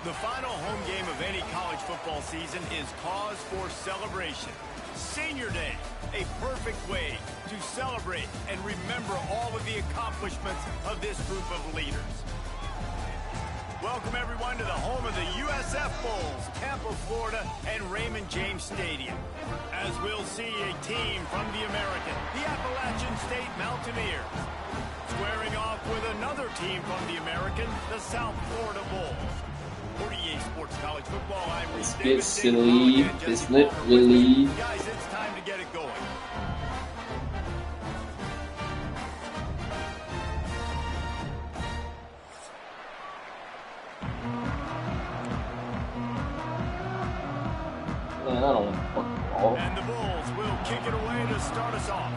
The final home game of any college football season is cause for celebration. Senior Day, a perfect way to celebrate and remember all of the accomplishments of this group of leaders. Welcome, everyone, to the home of the USF Bulls, Tampa, Florida, and Raymond James Stadium. As we'll see a team from the American, the Appalachian State Mountaineers, squaring off with another team from the American, the South Florida Bulls. 48 Sports College Football, I'm Let's get silly, isn't it really? Guys, it's time to get it going. Man, I don't want to fucking ball. And the Bulls will kick it away to start us off.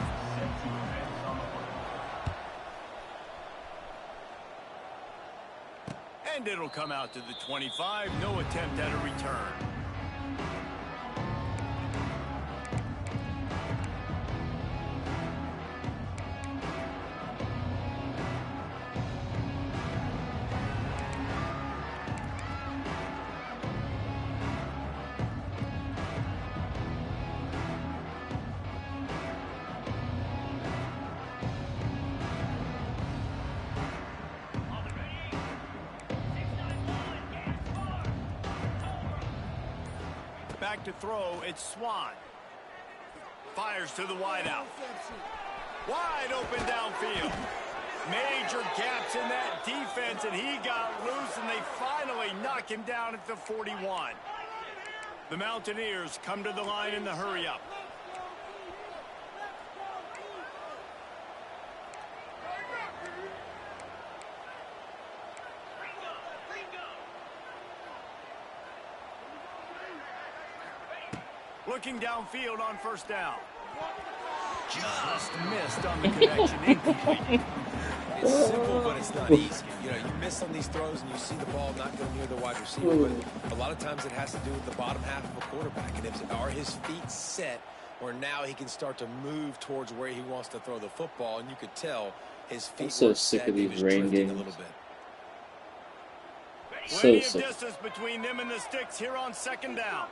And it'll come out to the 25. No attempt at a return. Back to throw, it's Swan. Fires to the wideout. Wide open downfield. Major gaps in that defense, and he got loose, and they finally knock him down at the 41. The Mountaineers come to the line in the hurry-up. Looking downfield on first down. Just missed on the connection. Incomplete. It's simple, but it's not easy. You know, you miss on these throws and you see the ball not go near the wide receiver, but a lot of times it has to do with the bottom half of a quarterback. And are his feet set where now he can start to move towards where he wants to throw the football, and you could tell his feet I'm so were sick set. of He these was rain drifting games. a little bit. Plenty So of sick. distance between them and the sticks here on second down.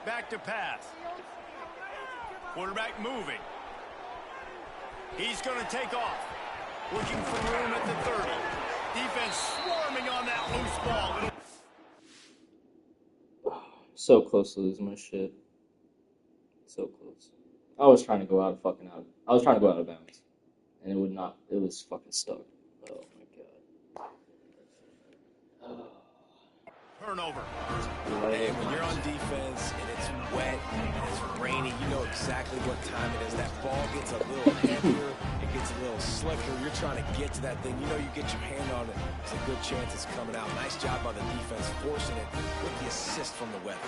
Back to pass. Quarterback moving. He's going to take off. Looking for room at the 30. Defense swarming on that loose ball. So close to losing my shit. So close. I was trying to go out of fucking out. I was trying to go out of bounds, and it would not. It was fucking stuck. Oh my god. Turnover. Hey, when you're on defense and it's wet and it's rainy, you know exactly what time it is. That ball gets a little heavier, it gets a little slicker. You're trying to get to that thing. You know you get your hand on it. It's a good chance it's coming out. Nice job by the defense forcing it with the assist from the weather.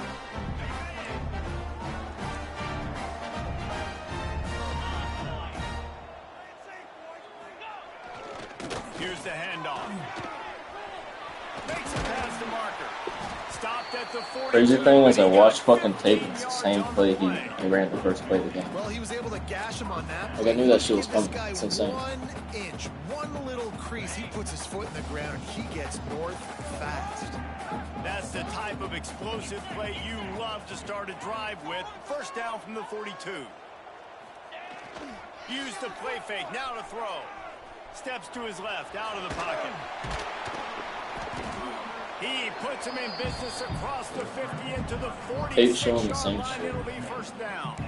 Here's the handoff. Makes a pass to marker. Stopped at the 42. Crazy thing is, I watched fucking tape. And it's the same play he ran the first play of the game. Well, he was able to gash him on that. Like I knew that shit was Give this coming. guy It's insane. 1 inch, one little crease. He puts his foot in the ground and he gets north fast. That's the type of explosive play you love to start a drive with. First down from the 42. Use the play fake. Now to throw. Steps to his left, out of the pocket. He puts him in business across the 50 into the 46-yard line. It'll be first down.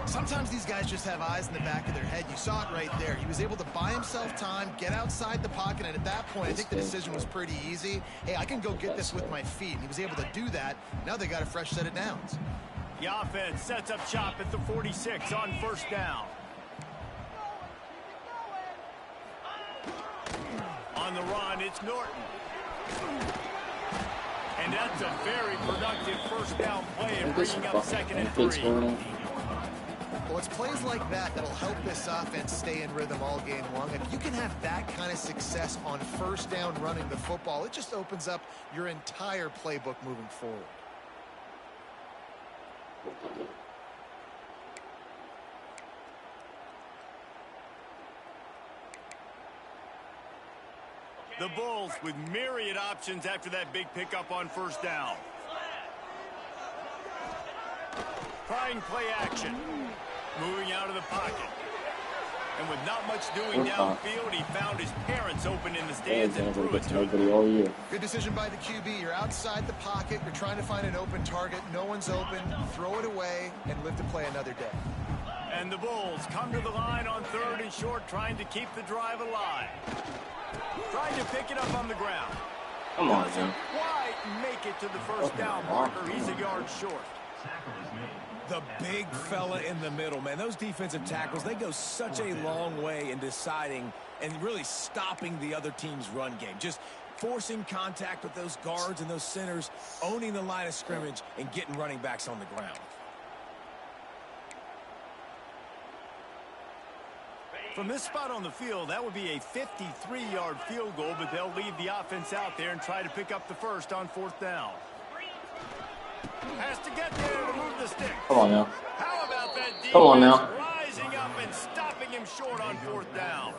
Sometimes these guys just have eyes in the back of their head. You saw it right there. He was able to buy himself time, get outside the pocket, and at that point, I think the decision was pretty easy. Hey, I can go get this with my feet. And he was able to do that. Now they got a fresh set of downs. The offense sets up shop at the 46 on first down. On the run, it's Norton. And that's a very productive first down play and bringing up second and 3. Well, it's plays like that that'll help this offense stay in rhythm all game long. If you can have that kind of success on first down running the football, it just opens up your entire playbook moving forward. The Bulls with myriad options after that big pickup on first down. Trying play action. Moving out of the pocket. And with not much doing downfield, he found his parents open in the stands and threw it to him. Good decision by the QB. You're outside the pocket. You're trying to find an open target. No one's open. Throw it away and live to play another day. And the Bulls come to the line on 3rd and short, trying to keep the drive alive. Trying to pick it up on the ground. Come on, doesn't quite make it to the first down marker. He's a yard short. The big fella in the middle, man. Those defensive tackles, they go such a long way in deciding and really stopping the other team's run game. Just forcing contact with those guards and those centers, owning the line of scrimmage, and getting running backs on the ground. From this spot on the field, that would be a 53-yard field goal, but they'll leave the offense out there and try to pick up the first on 4th down. Has to get there to move the stick. Come on now. How about that defense? Come on now. Rising up and stopping him short on 4th down.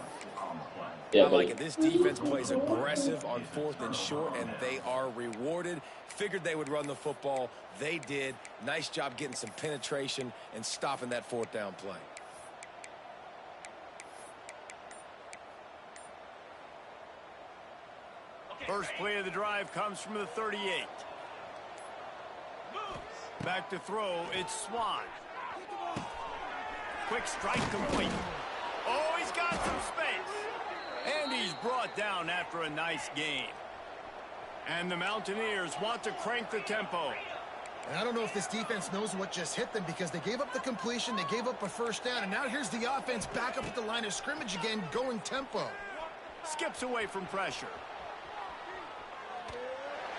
Yeah, I like it. This defense plays aggressive on 4th and short, and they are rewarded. Figured they would run the football. They did. Nice job getting some penetration and stopping that 4th down play. First play of the drive comes from the 38. Back to throw, it's Swan. Quick strike complete. Oh, he's got some space. And he's brought down after a nice gain. And the Mountaineers want to crank the tempo. And I don't know if this defense knows what just hit them because they gave up the completion, they gave up a first down, and now here's the offense back up at the line of scrimmage again, going tempo. Skips away from pressure.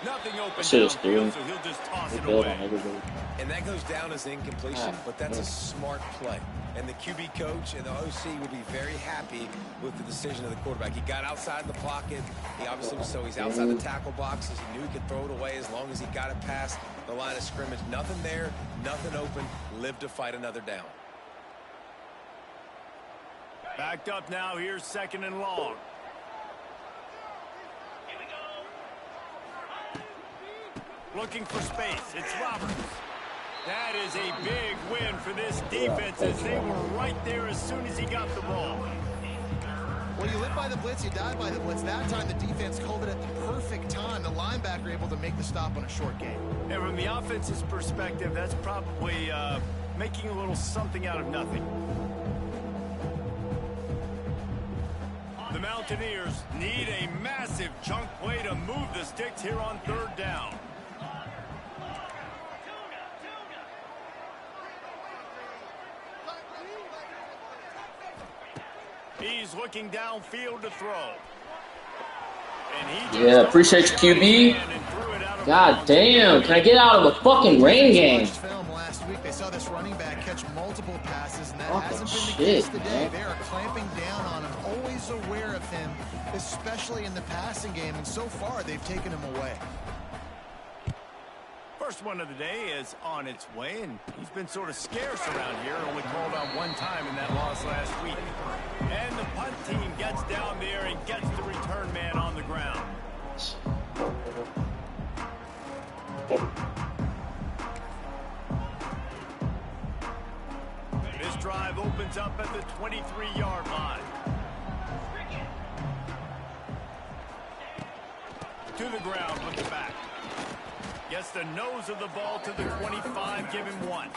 Nothing open downfield, so he'll just toss it away. And that goes down as an incompletion, but that's a smart play. And the QB coach and the OC will be very happy with the decision of the quarterback. He got outside the pocket. He obviously was, so he's outside the tackle boxes. He knew he could throw it away as long as he got it past the line of scrimmage. Nothing there, nothing open. Live to fight another down. Backed up now. Here's 2nd and long. Looking for space. It's Roberts. That is a big win for this defense as they were right there as soon as he got the ball. Well, you live by the blitz, you die by the blitz. That time the defense called it at the perfect time. The linebacker able to make the stop on a short game. And from the offense's perspective, that's probably making a little something out of nothing. The Mountaineers need a massive chunk play to move the sticks here on 3rd down. He's looking downfield to throw. And he appreciate you, QB. God damn, can I get out of the fucking rain game? Film last week, they saw this running back catch multiple passes, and that hasn't been the case today. They are clamping down on him, always aware of him, especially in the passing game, and so far they've taken him away. First one of the day is on its way, and he's been sort of scarce around here. Only called on one time in that loss last week. And the punt team gets down there and gets the return man on the ground. This drive opens up at the 23-yard line. To the ground with the back. Gets the nose of the ball to the 25, give him 1.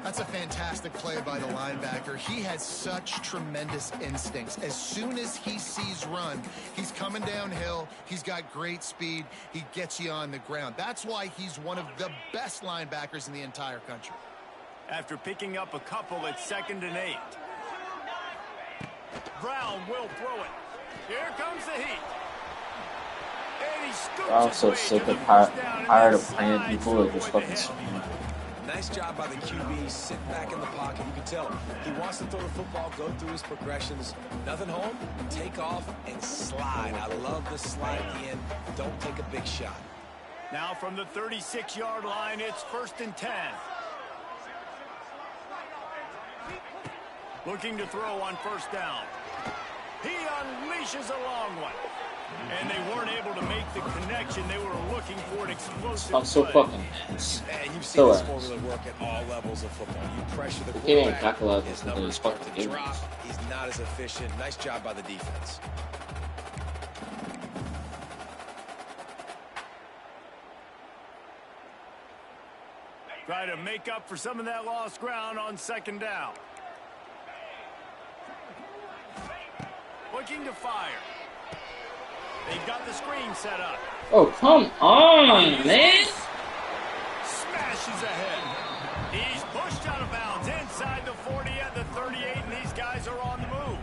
That's a fantastic play by the linebacker. He has such tremendous instincts. As soon as he sees run, he's coming downhill. He's got great speed. He gets you on the ground. That's why he's one of the best linebackers in the entire country. After picking up a couple at 2nd and 8. Brown will throw it. Here comes the heat. I'm so sick of tired of playing people that just fucking swing. Nice job by the QB, sitting back in the pocket. You can tell he wants to throw the football, go through his progressions. Nothing home, take off, and slide. I love the slide at the end. Don't take a big shot. Now from the 36-yard line, it's 1st and 10. Looking to throw on 1st down. He unleashes a long one. And they weren't able to make the connection they were looking for an explosive I'm so play. fucking ass. And you've seen So this ass. formula work at all levels of football. You pressure the He can't even quarterback, tackle out his this numbers start fucking to game. drop. He's not as efficient. Nice job by the defense. Try to make up for some of that lost ground on second down. Looking to fire. They've got the screen set up. Oh, come on, man. Smashes ahead. He's pushed out of bounds inside the 40 at the 38, and these guys are on the move.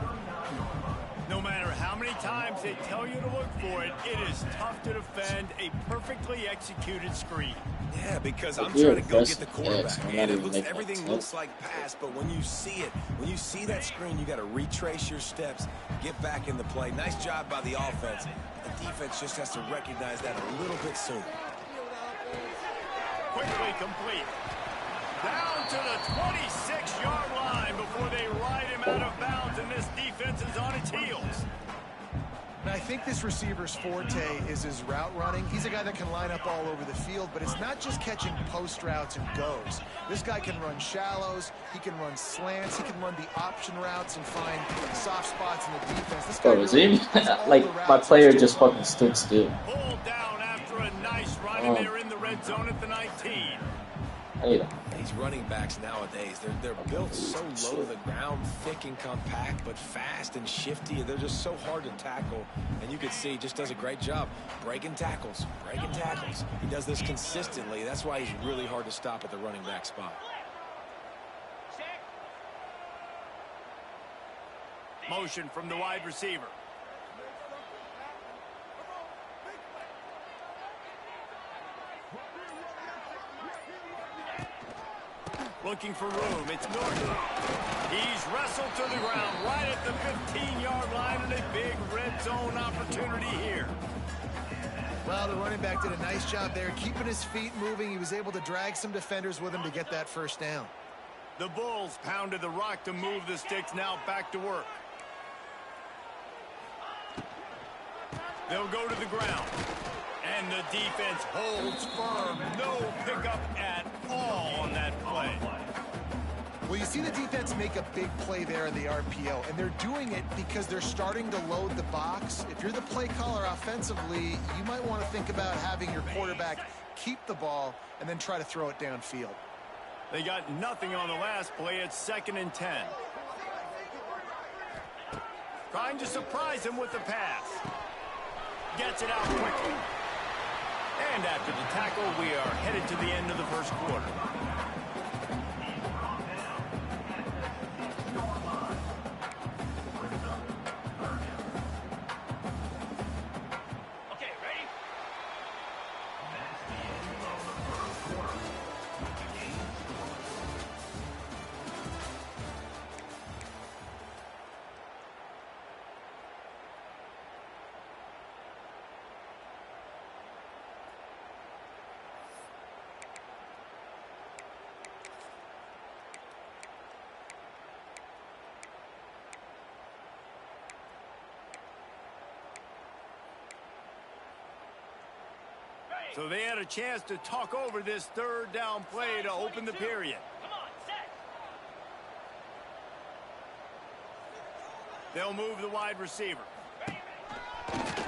No matter how many times they tell you to look for it, it is tough to defend a perfectly executed screen. Yeah, because I'm You're trying to go get the aggressive, quarterback, yes, and I'm not even everything making looks sense. like pass, but when you see it, when you see that screen, you got to retrace your steps, get back in the play. Nice job by the offense. The defense just has to recognize that a little bit sooner. Quickly complete. Down to the 26-yard line before they ride him out of bounds, and this defense is on its heels. And I think this receiver's forte is his route running. He's a guy that can line up all over the field, but it's not just catching post routes and goes. This guy can run shallows, he can run slants, he can run the option routes and find soft spots in the defense. This guy Bro, is really he hits all like the my routes player he's just too fucking stood still? Pulled down after a nice run, and they're in the red zone at the 19. I need a These running backs nowadays, they're built so low to the ground, thick and compact, but fast and shifty. They're just so hard to tackle. And you can see he just does a great job breaking tackles, breaking tackles. He does this consistently. That's why he's really hard to stop at the running back spot. Motion from the wide receiver. Looking for room. It's Norton. He's wrestled to the ground right at the 15-yard line, and a big red zone opportunity here. Well, the running back did a nice job there, keeping his feet moving. He was able to drag some defenders with him to get that first down. The Bulls pounded the rock to move the sticks. Now back to work. They'll go to the ground. And the defense holds firm. No pickup at all on that play. Well, you see the defense make a big play there in the RPO, and they're doing it because they're starting to load the box. If you're the play caller offensively, you might want to think about having your quarterback keep the ball and then try to throw it downfield. They got nothing on the last play. It's 2nd and 10. Trying to surprise him with the pass. Gets it out quickly. And after the tackle, we are headed to the end of the first quarter. Okay, ready? So they had a chance to talk over this third down play to open the period. They'll move the wide receiver.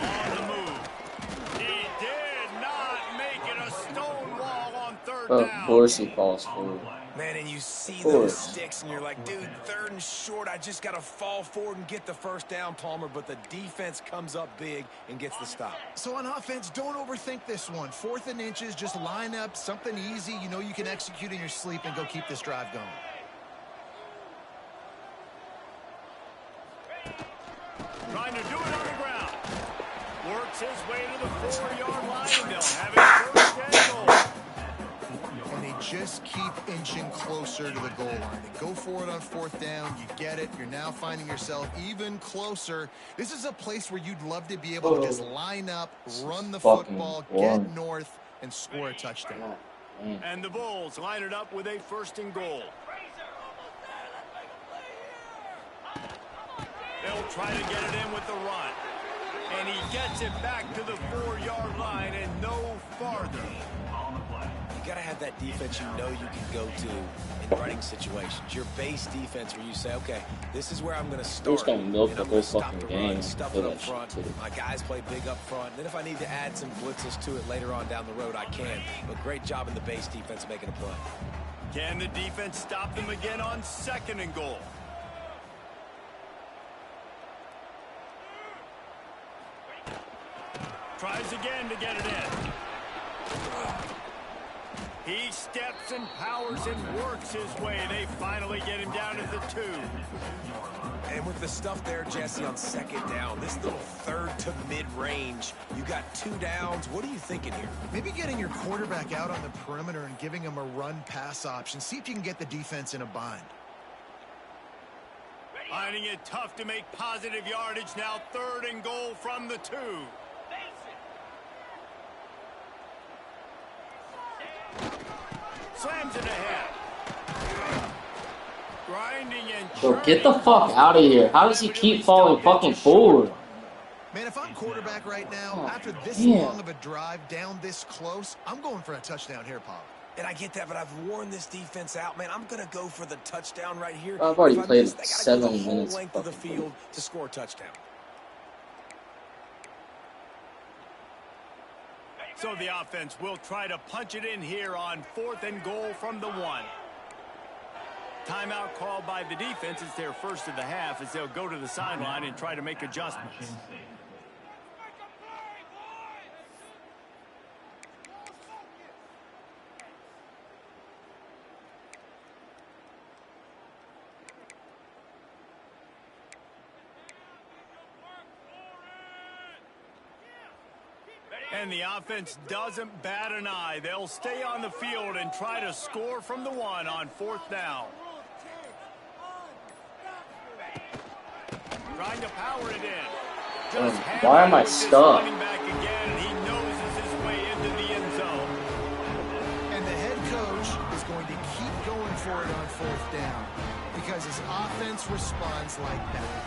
On the move. He did not make it a stone wall on third down. Of course he falls forward. Man, and you see those sticks, and you're like, dude, 3rd and short, I just got to fall forward and get the first down, Palmer, but the defense comes up big and gets the stop. So on offense, don't overthink this one. 4th and inches, just line up something easy you know you can execute in your sleep and go keep this drive going. Trying to do it on the ground. Works his way to the 4-yard line, and they'll have it first and goal. And they just keep inching closer to the goal line. They go for it on 4th down. You get it. You're now finding yourself even closer. This is a place where you'd love to be able to just line up, run the football, get north, and score a touchdown. And the Bulls line it up with a 1st and goal. They'll try to get it in with the run. And he gets it back to the 4-yard line and no farther. You got to have that defense you know you can go to in running situations. Your base defense where you say, okay, this is where I'm going to start. We're just going to milk the whole fucking game. Stuff it up front. My guys play big up front. And then if I need to add some blitzes to it later on down the road, I can. But great job in the base defense making a play. Can the defense stop them again on 2nd and goal? Tries again to get it in. He steps and powers and works his way. They finally get him down at the 2. And with the stuff there, Jesse, on 2nd down, this little 3rd to mid-range, you got 2 downs. What are you thinking here? Maybe getting your quarterback out on the perimeter and giving him a run-pass option. See if you can get the defense in a bind. Finding it tough to make positive yardage now. 3rd and goal from the 2. Slams it ahead. Grinding and Bro, get the fuck out of here. How does he keep falling fucking forward? Man, if I'm quarterback right now, after this long of a drive down this close, I'm going for a touchdown here, Paul. And I get that, but I've worn this defense out, man. I'm going to go for the touchdown right here. I've already played they 7 go the whole minutes. Length of the field to score a touchdown. So the offense will try to punch it in here on 4th and goal from the 1. Timeout called by the defense. It's their first of the half as they'll go to the sideline and try to make adjustments. And the offense doesn't bat an eye. They'll stay on the field and try to score from the 1 on 4th down. Trying to power it in. Why am I stuck? Running back again, and he noses his way into the end zone. And the head coach is going to keep going for it on 4th down because his offense responds like that.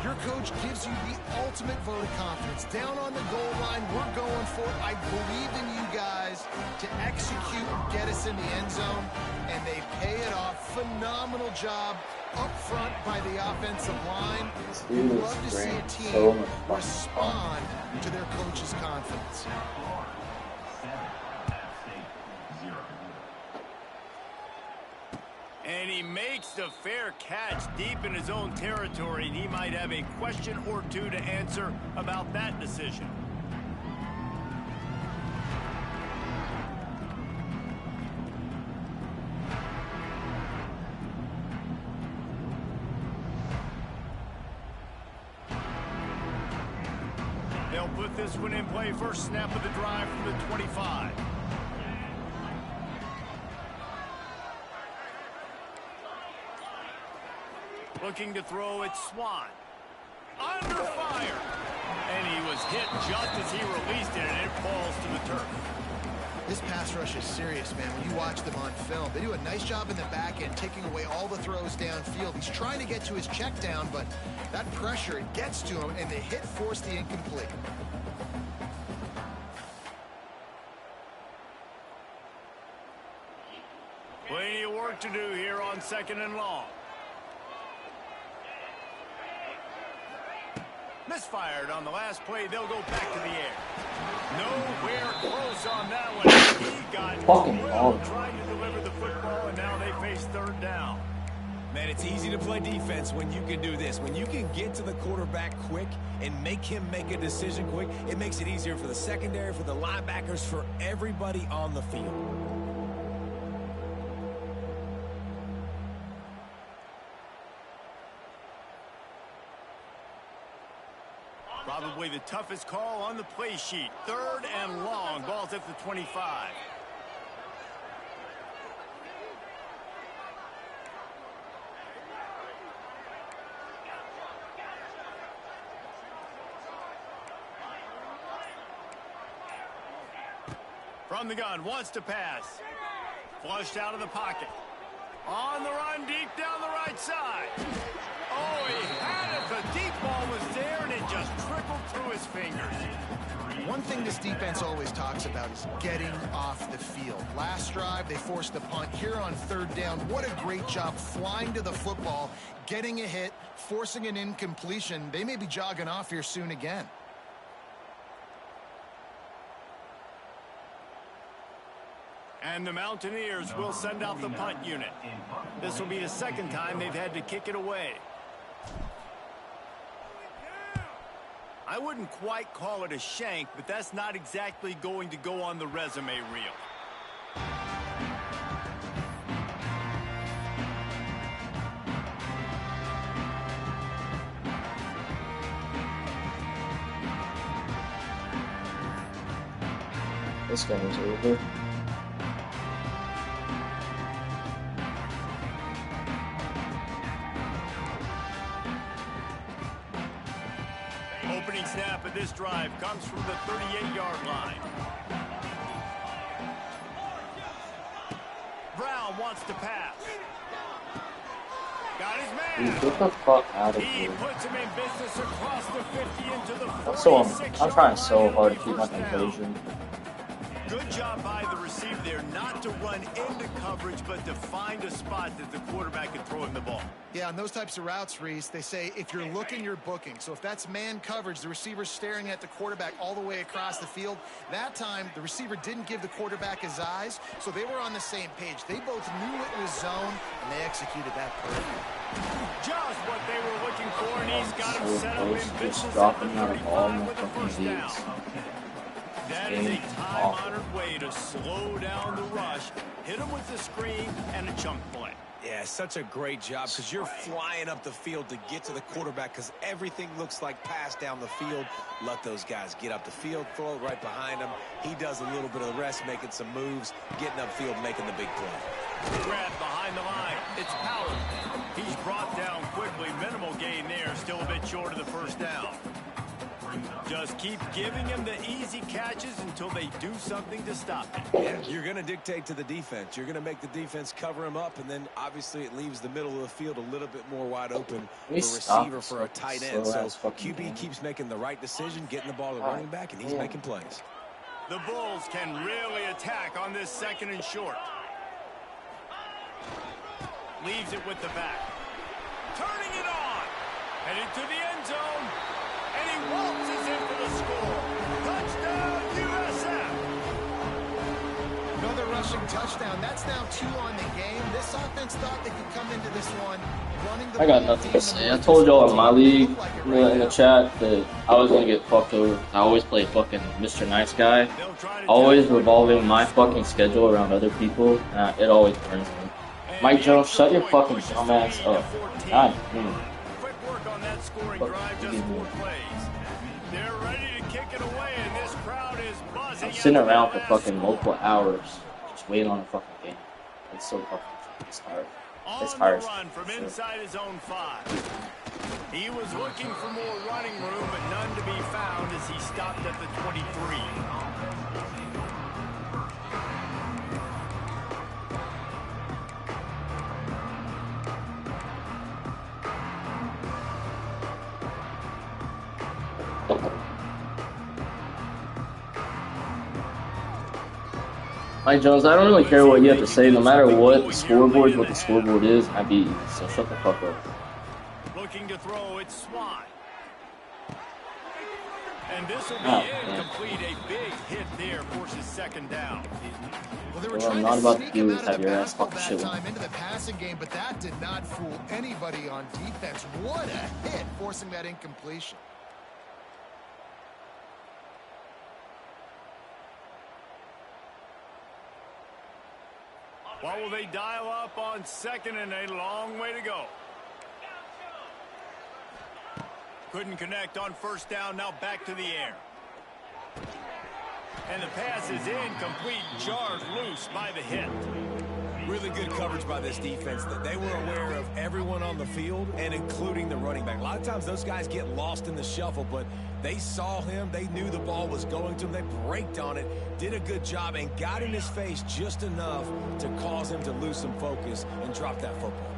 Your coach gives you the ultimate vote of confidence. Down on the goal line, we're going for it. I believe in you guys to execute and get us in the end zone, and they pay it off. Phenomenal job up front by the offensive line. We'd love to see a team respond to their coach's confidence. And he makes the fair catch deep in his own territory, and he might have a question or two to answer about that decision. They'll put this one in play. First snap of the drive from the 25. Looking to throw it, Swan. Under fire. And he was hit just as he released it, and it falls to the turf. This pass rush is serious, man. When you watch them on film, they do a nice job in the back end, taking away all the throws downfield. He's trying to get to his check down, but that pressure, it gets to him, and the hit forced the incomplete. Plenty of work to do here on 2nd and long. Misfired on the last play. They'll go back to the air. Nowhere close on that one. He got trying to deliver the football, and now they face 3rd down. Man, it's easy to play defense when you can do this. When you can get to the quarterback quick and make him make a decision quick, it makes it easier for the secondary, for the linebackers, for everybody on the field. Probably the toughest call on the play sheet. 3rd and long. Ball's at the 25. From the gun, wants to pass. Flushed out of the pocket. On the run, deep down the right side. Oh, he had it. The deep ball was there, and it just trickled through his fingers. One thing this defense always talks about is getting off the field. Last drive, they forced the punt. Here on third down, what a great job flying to the football, getting a hit, forcing an incompletion. They may be jogging off here soon again. And the Mountaineers will send out the punt unit. This will be the second time they've had to kick it away. I wouldn't quite call it a shank, but that's not exactly going to go on the resume reel. This game is over. Opening snap of this drive comes from the 38-yard line. Brown wants to pass. Got his man. Dude, get the fuck out of He here. puts him in business across the 50 into the 46. I'm trying so hard to keep my composure. Good job by the receiver there not to run into coverage, but to find a spot that the quarterback can throw him the ball. Yeah, on those types of routes, Reese, they say if you're looking, you're booking. So if that's man coverage, the receiver's staring at the quarterback all the way across the field. That time, the receiver didn't give the quarterback his eyes, so they were on the same page. They both knew it was zone, and they executed that perfectly. Just what they were looking for, and he's got him set up in Just business at the dropping out of ball 35 in the with a fucking first down. leagues. That is a time-honored way to slow down the rush, hit him with the screen, and a chunk play. Yeah, such a great job because you're flying up the field to get to the quarterback because everything looks like pass down the field. Let those guys get up the field, throw it right behind him. He does a little bit of the rest, making some moves, getting upfield, making the big play. Grab behind the line. It's Powell. He's brought down quickly. Minimal gain there. Still a bit short of the first down. Just keep giving him the easy catches until they do something to stop it. Yeah, you're going to dictate to the defense. You're going to make the defense cover him up, and then obviously it leaves the middle of the field a little bit more wide open for a receiver for a tight end. So QB keeps making the right decision, getting the ball to the running back, and he's making plays. The Bulls can really attack on this second and short. Leaves it with the back. Turning it on. Headed to the end zone. And he waltzes in for the score. Touchdown, USF. Another rushing touchdown. That's now 2 on the game. This offense thought they could come into this one running the I got nothing to say. I told y'all in my league in the chat that I was gonna get fucked over. I always play fucking Mr. Nice Guy. Always revolving my fucking schedule around other people. It always burns me. Mike Jones, shut your fucking dumbass up. God damn. Quick work on that scoring drive, just 4 plays. They're ready to kick it away, and this crowd is buzzing. I'm sitting around for fucking multiple hours, just waiting on a fucking game. It's so fucking, it's hard. It's hard. On the run from inside his own 5. He was looking for more running room, but none to be found as he stopped at the 23. Mike Jones, I don't really care what you have to say. No matter what, the scoreboard is what the scoreboard is. I beat you, so shut the fuck up. Looking to throw, it's Swan. And this will be incomplete. A big hit there, forces second down. Well, they were What I'm trying not to about to sneak do him is out have of the your ass backfield fucking that shit time into the passing game, but that did not fool anybody on defense. What a hit, forcing that incompletion. What will they dial up on second, and a long way to go? Couldn't connect on first down, now back to the air. And the pass is incomplete, jarred loose by the hit. Really good coverage by this defense. That they were aware of everyone on the field and including the running back. A lot of times those guys get lost in the shuffle, but they saw him. They knew the ball was going to him. They braked on it, did a good job, and got in his face just enough to cause him to lose some focus and drop that football.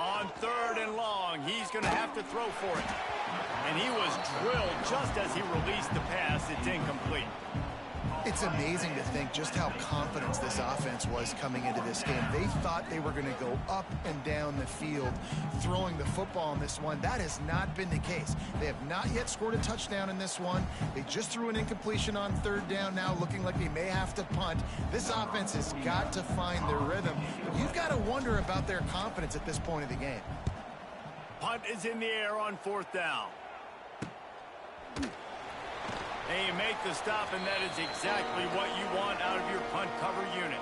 On 3rd and long, he's going to have to throw for it. And he was drilled just as he released the pass. It's incomplete. It's amazing to think just how confident this offense was coming into this game. They thought they were going to go up and down the field throwing the football in this one. That has not been the case. They have not yet scored a touchdown in this one. They just threw an incompletion on 3rd down now, looking like they may have to punt. This offense has got to find their rhythm. You've got to wonder about their confidence at this point of the game. Punt is in the air on 4th down. And you make the stop, and that is exactly what you want out of your punt cover unit.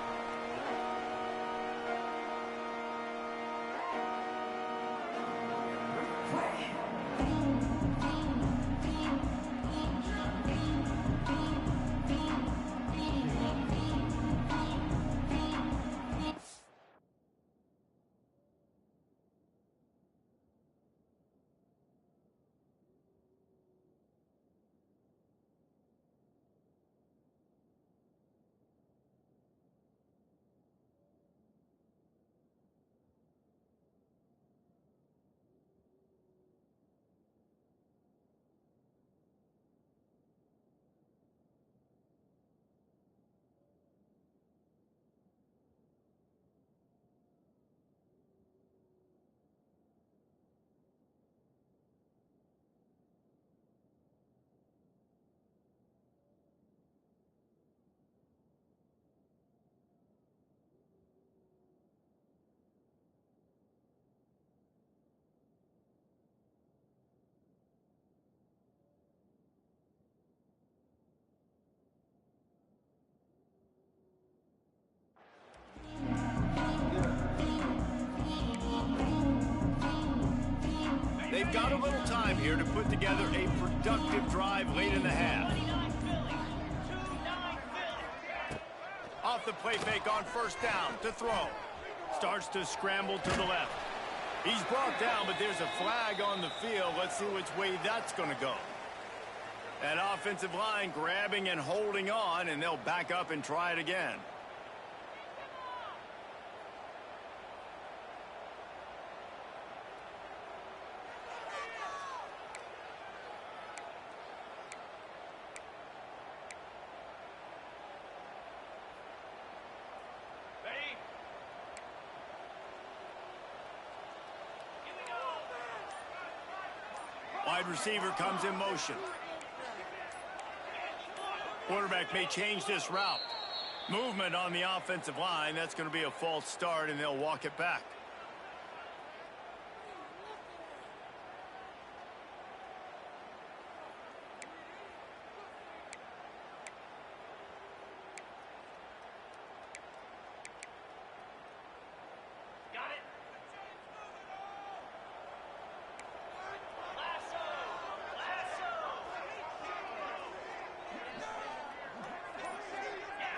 They've got a little time here to put together a productive drive late in the half. Off the play fake on 1st down to throw. Starts to scramble to the left. He's brought down, but there's a flag on the field. Let's see which way that's going to go. That offensive line grabbing and holding on, and they'll back up and try it again. Wide receiver comes in motion. Quarterback may change this route. Movement on the offensive line. That's going to be a false start, and they'll walk it back.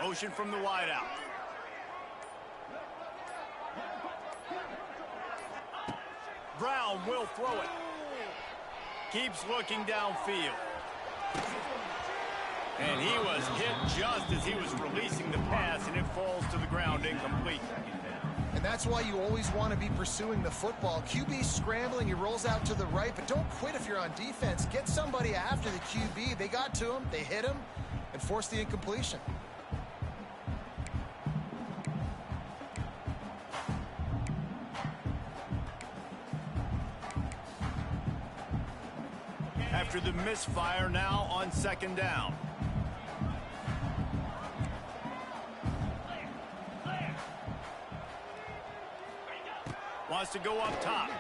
Motion from the wideout. Brown will throw it. Keeps looking downfield. And he was hit just as he was releasing the pass, and it falls to the ground incomplete. And that's why you always want to be pursuing the football. QB scrambling, he rolls out to the right, but don't quit if you're on defense. Get somebody after the QB. They got to him, they hit him, and forced the incompletion. After the misfire, now on 2nd down. Wants to go up top.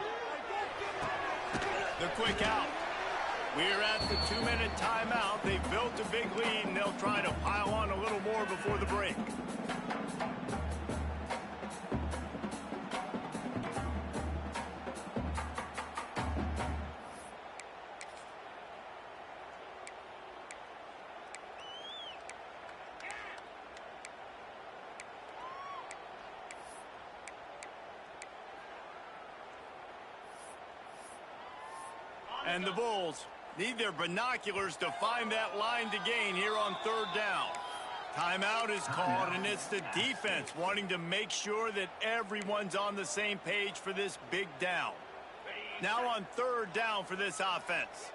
The quick out. We're at the 2-minute timeout. They've built a big lead, and they'll try to pile on a little more before the break. And the Bulls need their binoculars to find that line to gain here on 3rd down. Timeout is called, and it's the defense wanting to make sure that everyone's on the same page for this big down. Now on third down for this offense.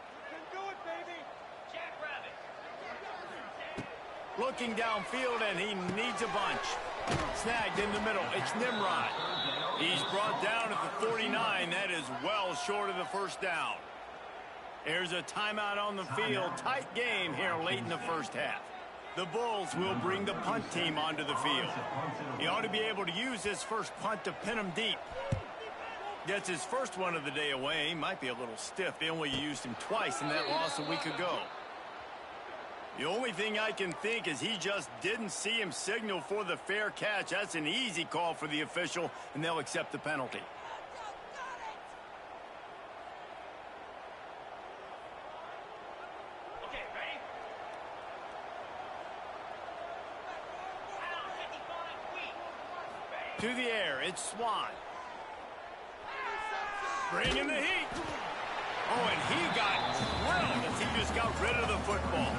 Looking downfield, and he needs a bunch. Snagged in the middle. It's Nimrod. He's brought down at the 49. That is well short of the first down. There's a timeout on the field. Tight game here late in the first half. The Bulls will bring the punt team onto the field. He ought to be able to use this first punt to pin him deep. Gets his first one of the day away. He might be a little stiff. They only used him twice in that loss a week ago. The only thing I can think is he just didn't see him signal for the fair catch. That's an easy call for the official, and they'll accept the penalty. To the air, it's Swan. Bringing the heat. Oh, and he got drilled as he just got rid of the football.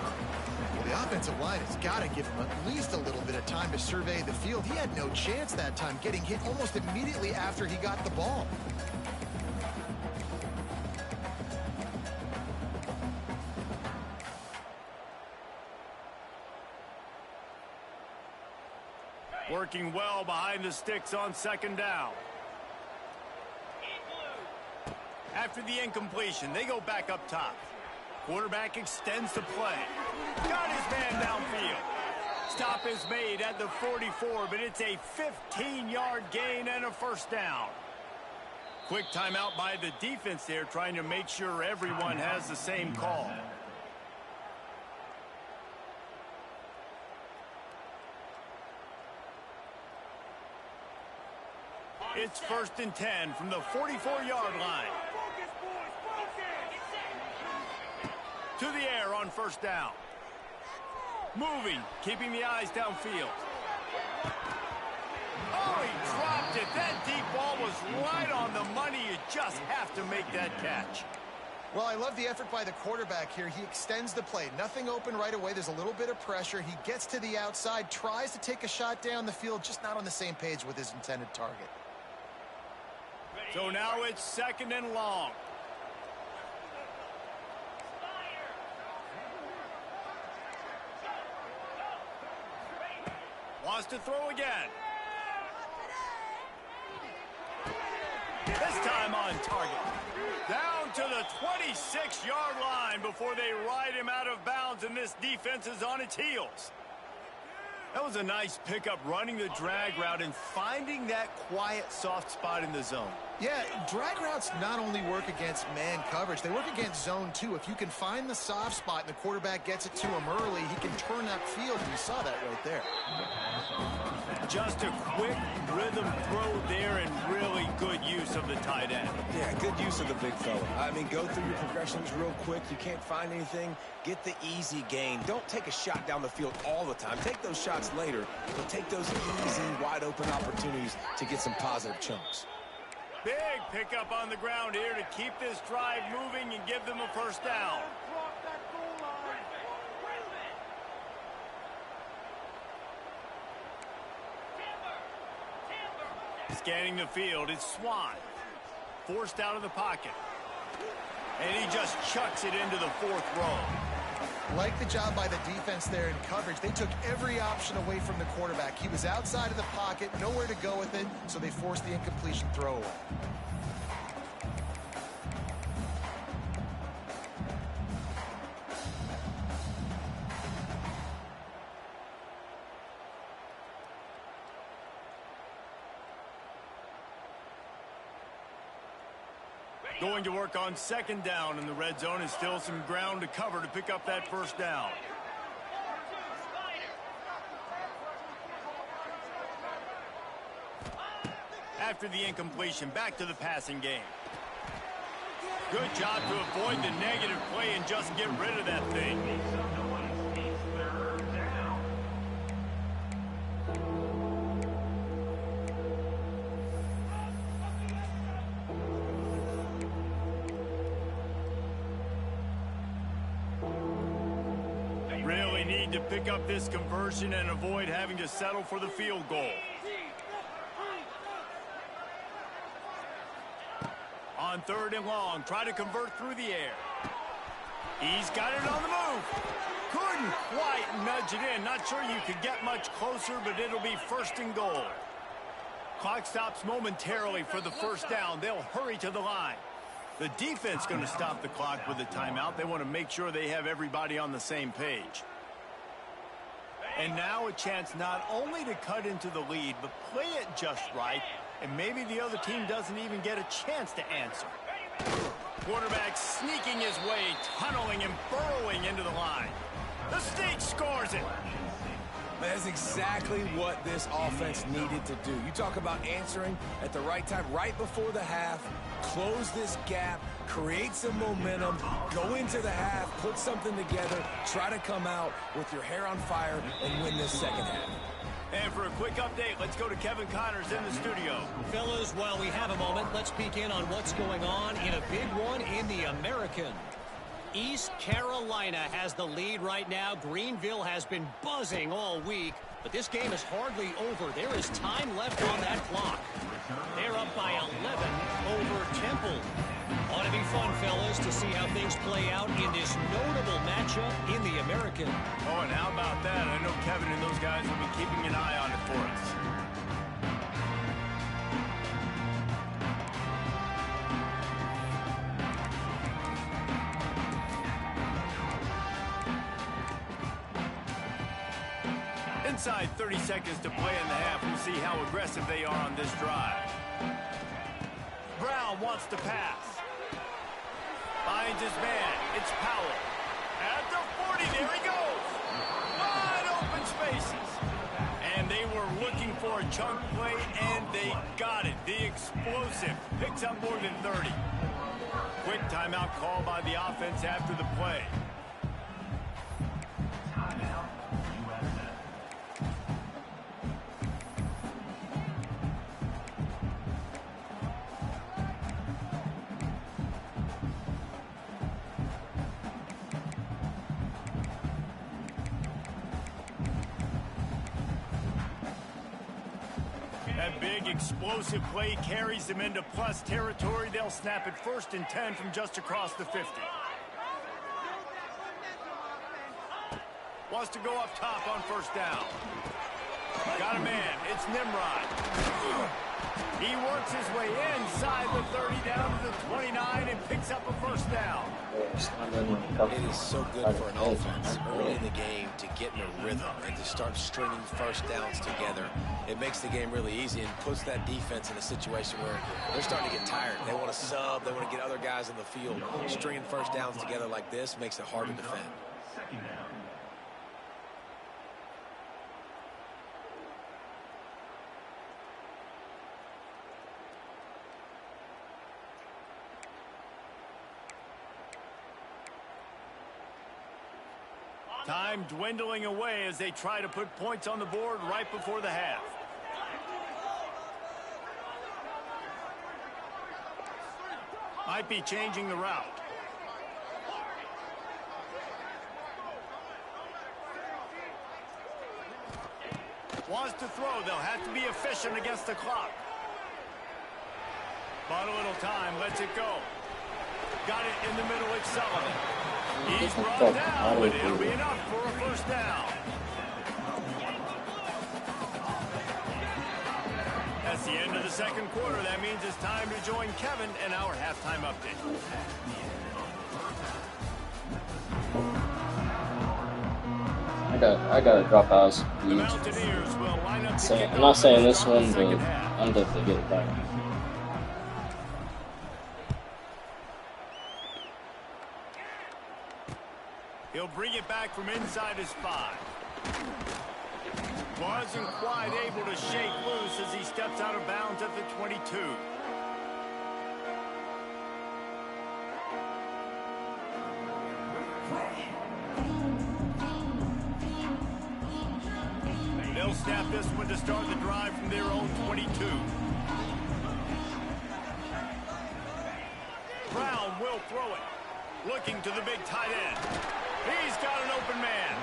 Well, the offensive line has got to give him at least a little bit of time to survey the field. He had no chance that time, getting hit almost immediately after he got the ball. Working well behind the sticks on second down. After the incompletion, they go back up top. Quarterback extends the play. Got his man downfield. Stop is made at the 44, but it's a 15-yard gain and a first down. Quick timeout by the defense there, trying to make sure everyone has the same call. It's 1st and 10 from the 44-yard line. To the air on first down. Moving, keeping the eyes downfield. Oh, he dropped it. That deep ball was right on the money. You just have to make that catch. Well, I love the effort by the quarterback here. He extends the play. Nothing open right away. There's a little bit of pressure. He gets to the outside, tries to take a shot down the field, just not on the same page with his intended target. So now it's 2nd and long. Wants to throw again. This time on target. Down to the 26-yard line before they ride him out of bounds, and this defense is on its heels. That was a nice pickup, running the drag route and finding that quiet, soft spot in the zone. Yeah, drag routes not only work against man coverage, they work against zone too. If you can find the soft spot and the quarterback gets it to him early, he can turn that field, and you saw that right there. Just a quick rhythm throw there and really good use of the tight end. Yeah, good use of the big fella. I mean, go through your progressions real quick. You can't find anything, get the easy gain. Don't take a shot down the field all the time. Take those shots later, but take those easy, wide-open opportunities to get some positive chunks. Big pickup on the ground here to keep this drive moving and give them a first down. Scanning the field, it's Swan. Forced out of the pocket. And he just chucks it into the 4th row. Like the job by the defense there in coverage. They took every option away from the quarterback. He was outside of the pocket, nowhere to go with it, so they forced the incompletion throw away. Going to work on 2nd down in the red zone, and still some ground to cover to pick up that first down. After the incompletion, back to the passing game. Good job to avoid the negative play and just get rid of that thing. need to pick up this conversion and avoid having to settle for the field goal. On 3rd and long, try to convert through the air. He's got it on the move. Couldn't quite nudge it in. Not sure you could get much closer, but it'll be 1st and goal. Clock stops momentarily for the 1st down. They'll hurry to the line. The defense going to stop the clock with a timeout. They want to make sure they have everybody on the same page. And now a chance not only to cut into the lead, but play it just right, and maybe the other team doesn't even get a chance to answer. Quarterback sneaking his way, tunneling and burrowing into the line. The State scores it. That's exactly what this offense needed to do. You talk about answering at the right time, right before the half, close this gap, create some momentum, go into the half, put something together, try to come out with your hair on fire and win this second half. And for a quick update, let's go to Kevin Connors in the studio. Fellas, while we have a moment, let's peek in on what's going on in a big one in the American. East Carolina has the lead right now. Greenville has been buzzing all week, but this game is hardly over. There is time left on that clock. They're up by 11 over Temple. Ought to be fun, fellas, to see how things play out in this notable matchup in the American. Oh, and how about that? I know Kevin and those guys will be keeping an eye on it for us. Inside 30 seconds to play in the half. We'll see how aggressive they are on this drive. Brown wants to pass. Finds his man. It's Powell. At the 40, there he goes. Wide open spaces. And they were looking for a chunk play, and they got it. The explosive picks up more than 30. Quick timeout call by the offense after the play. That big explosive play carries them into plus territory. They'll snap it 1st and 10 from just across the 50. Wants to go up top on 1st down. Got a man. It's Nimrod. He works his way inside the 30 down to the 29 and picks up a 1st down. It is so good for an offense early in the game to get in a rhythm and to start stringing 1st downs together. It makes the game really easy and puts that defense in a situation where they're starting to get tired. They want to sub. They want to get other guys in the field. Stringing 1st downs together like this makes it hard to defend. Time dwindling away as they try to put points on the board right before the half. Might be changing the route. Wants to throw. They'll have to be efficient against the clock. Bought a little time. Lets it go. Got it in the middle. It's Sullivan. He's brought down, but it'll be enough for a 1st down. That's the end of the 2nd quarter. That means it's time to join Kevin in our halftime update. I gotta drop out. The Mountaineers will line up to I'm not saying this one, but I'm definitely getting back. He'll bring it back from inside his 5. Wasn't quite able to shake loose as he steps out of bounds at the 22. They'll snap this one to start the drive from their own 22. Brown will throw it. Looking to the big tight end. He's got an open man.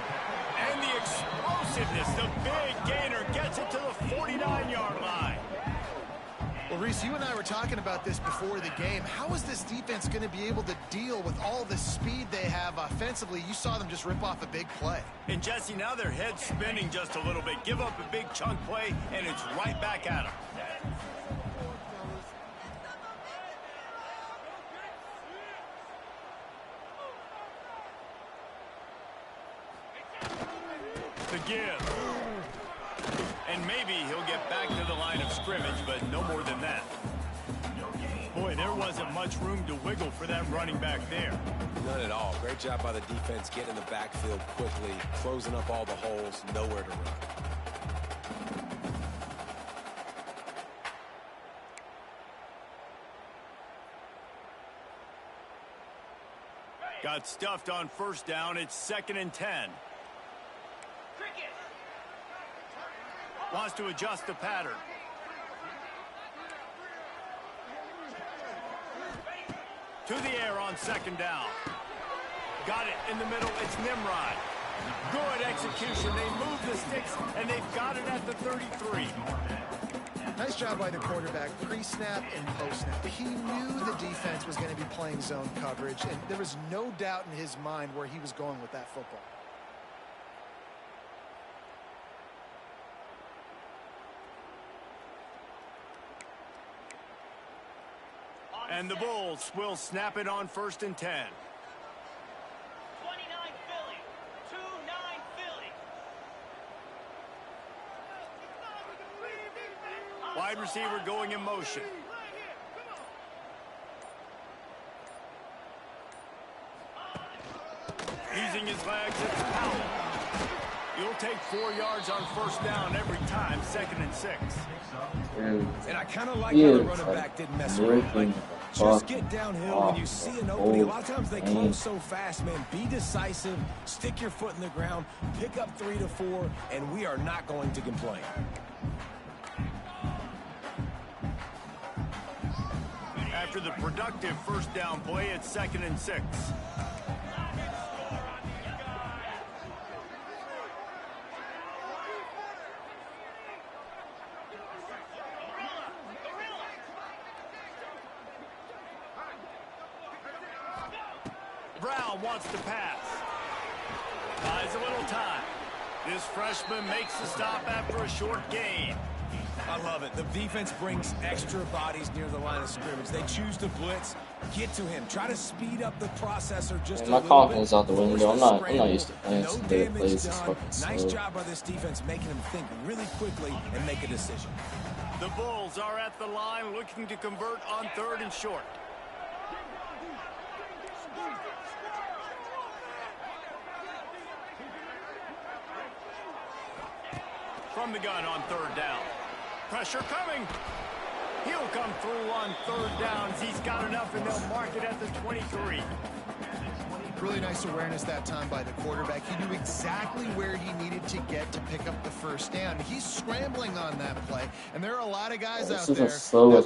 And the explosiveness, the big gainer gets it to the 49-yard line. Well, Reese, you and I were talking about this before the game. How is this defense going to be able to deal with all the speed they have offensively? You saw them just rip off a big play. And Jesse, now their head's spinning just a little bit. Give up a big chunk play, and it's right back at them. The give. And maybe he'll get back to the line of scrimmage, but no more than that. Boy, there wasn't much room to wiggle for that running back there. None at all. Great job by the defense getting in the backfield quickly, closing up all the holes, nowhere to run. Got stuffed on first down. It's 2nd and 10. Wants to adjust the pattern. To the air on 2nd down. Got it in the middle. It's Nimrod. Good execution. They move the sticks, and they've got it at the 33. Nice job by the quarterback, pre-snap and post-snap. He knew the defense was going to be playing zone coverage, and there was no doubt in his mind where he was going with that football. And the Bulls will snap it on 1st and 10. 29 Philly. 2-9 Philly. Wide receiver going in motion. Using his legs, it's Powell. You'll take 4 yards on first down every time, 2nd and 6. And I kind of like how the running back didn't mess around. Like, just get downhill when you see an opening. A lot of times they close so fast, man. Be decisive, stick your foot in the ground, pick up 3 to 4, and we are not going to complain. After the productive first down play, it's 2nd and 6. Brown wants to pass. Buys a little time. This freshman makes the stop after a short gain. I love it. The defense brings extra bodies near the line of scrimmage. They choose to blitz, get to him, try to speed up the processor just a little bit. My confidence out the window. I'm not used to playing some big plays. Nice job by this defense making him think really quickly and make a decision. The Bulls are at the line looking to convert on 3rd and short. From the gun on 3rd down. Pressure coming. He'll come through on 3rd downs. He's got enough, and they'll mark it at the 23. Really nice awareness that time by the quarterback. He knew exactly where he needed to get to pick up the first down. He's scrambling on that play, and there are a lot of guys out there that would slide,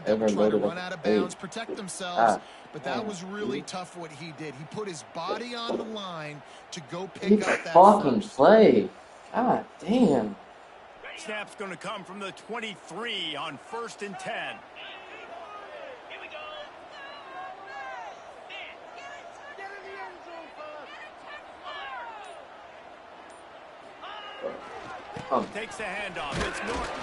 that would try to run out of bounds, protect themselves. But that was really tough what he did. He put his body on the line to go pick up that fucking first play. God damn. Snap's going to come from the 23 on 1st and 10. Here we go. Takes the handoff. It's Norton.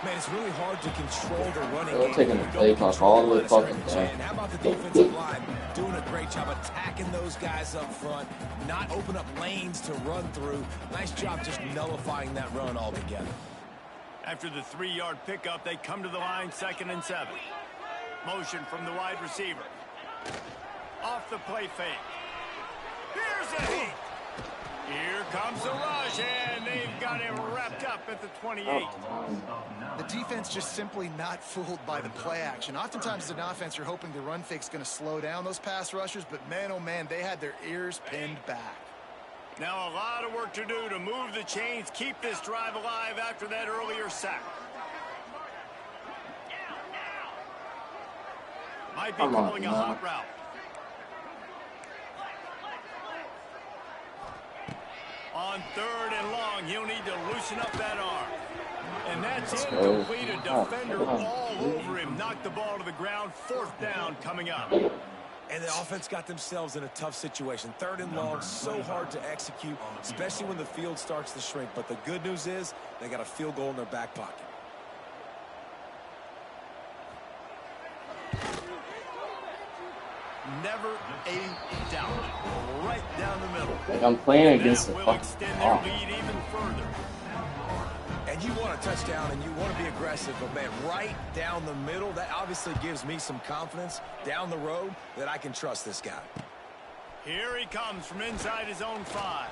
Man, it's really hard to control the running They're game. taking the play clock all the way fucking down. How about the defensive line doing a great job attacking those guys up front, not open up lanes to run through. Nice job just nullifying that run altogether. After the 3-yard pickup, they come to the line, 2nd and 7. Motion from the wide receiver. Off the play fake. Here's a hit. Here comes the rush, and they've got him wrapped up at the 28. The defense just simply not fooled by the play action. Oftentimes as an offense, you're hoping the run fake's going to slow down those pass rushers, but man, oh man, they had their ears pinned back. Now a lot of work to do to move the chains, keep this drive alive after that earlier sack. Might be calling a hot route. On 3rd and long, he'll need to loosen up that arm. And that's incomplete. A defender all over him. Knocked the ball to the ground. 4th down coming up. And the offense got themselves in a tough situation. 3rd and long, so hard to execute, especially when the field starts to shrink. But the good news is they got a field goal in their back pocket. Never a doubt. Right down the middle. Like I'm playing against the will fucking extend their lead even further. And you want a touchdown and you want to be aggressive, but man, right down the middle, that obviously gives me some confidence down the road that I can trust this guy. Here he comes from inside his own 5.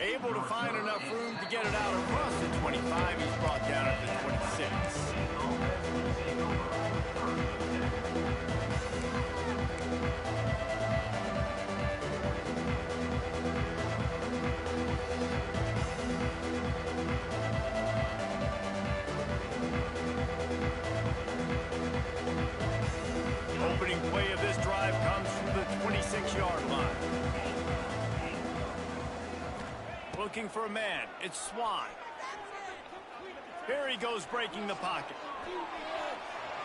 Able to find enough room to get it out across the 25. He's brought down at the 26. Opening play of this drive comes from the 26-yard line. Looking for a man. It's Swan. Here he goes breaking the pocket.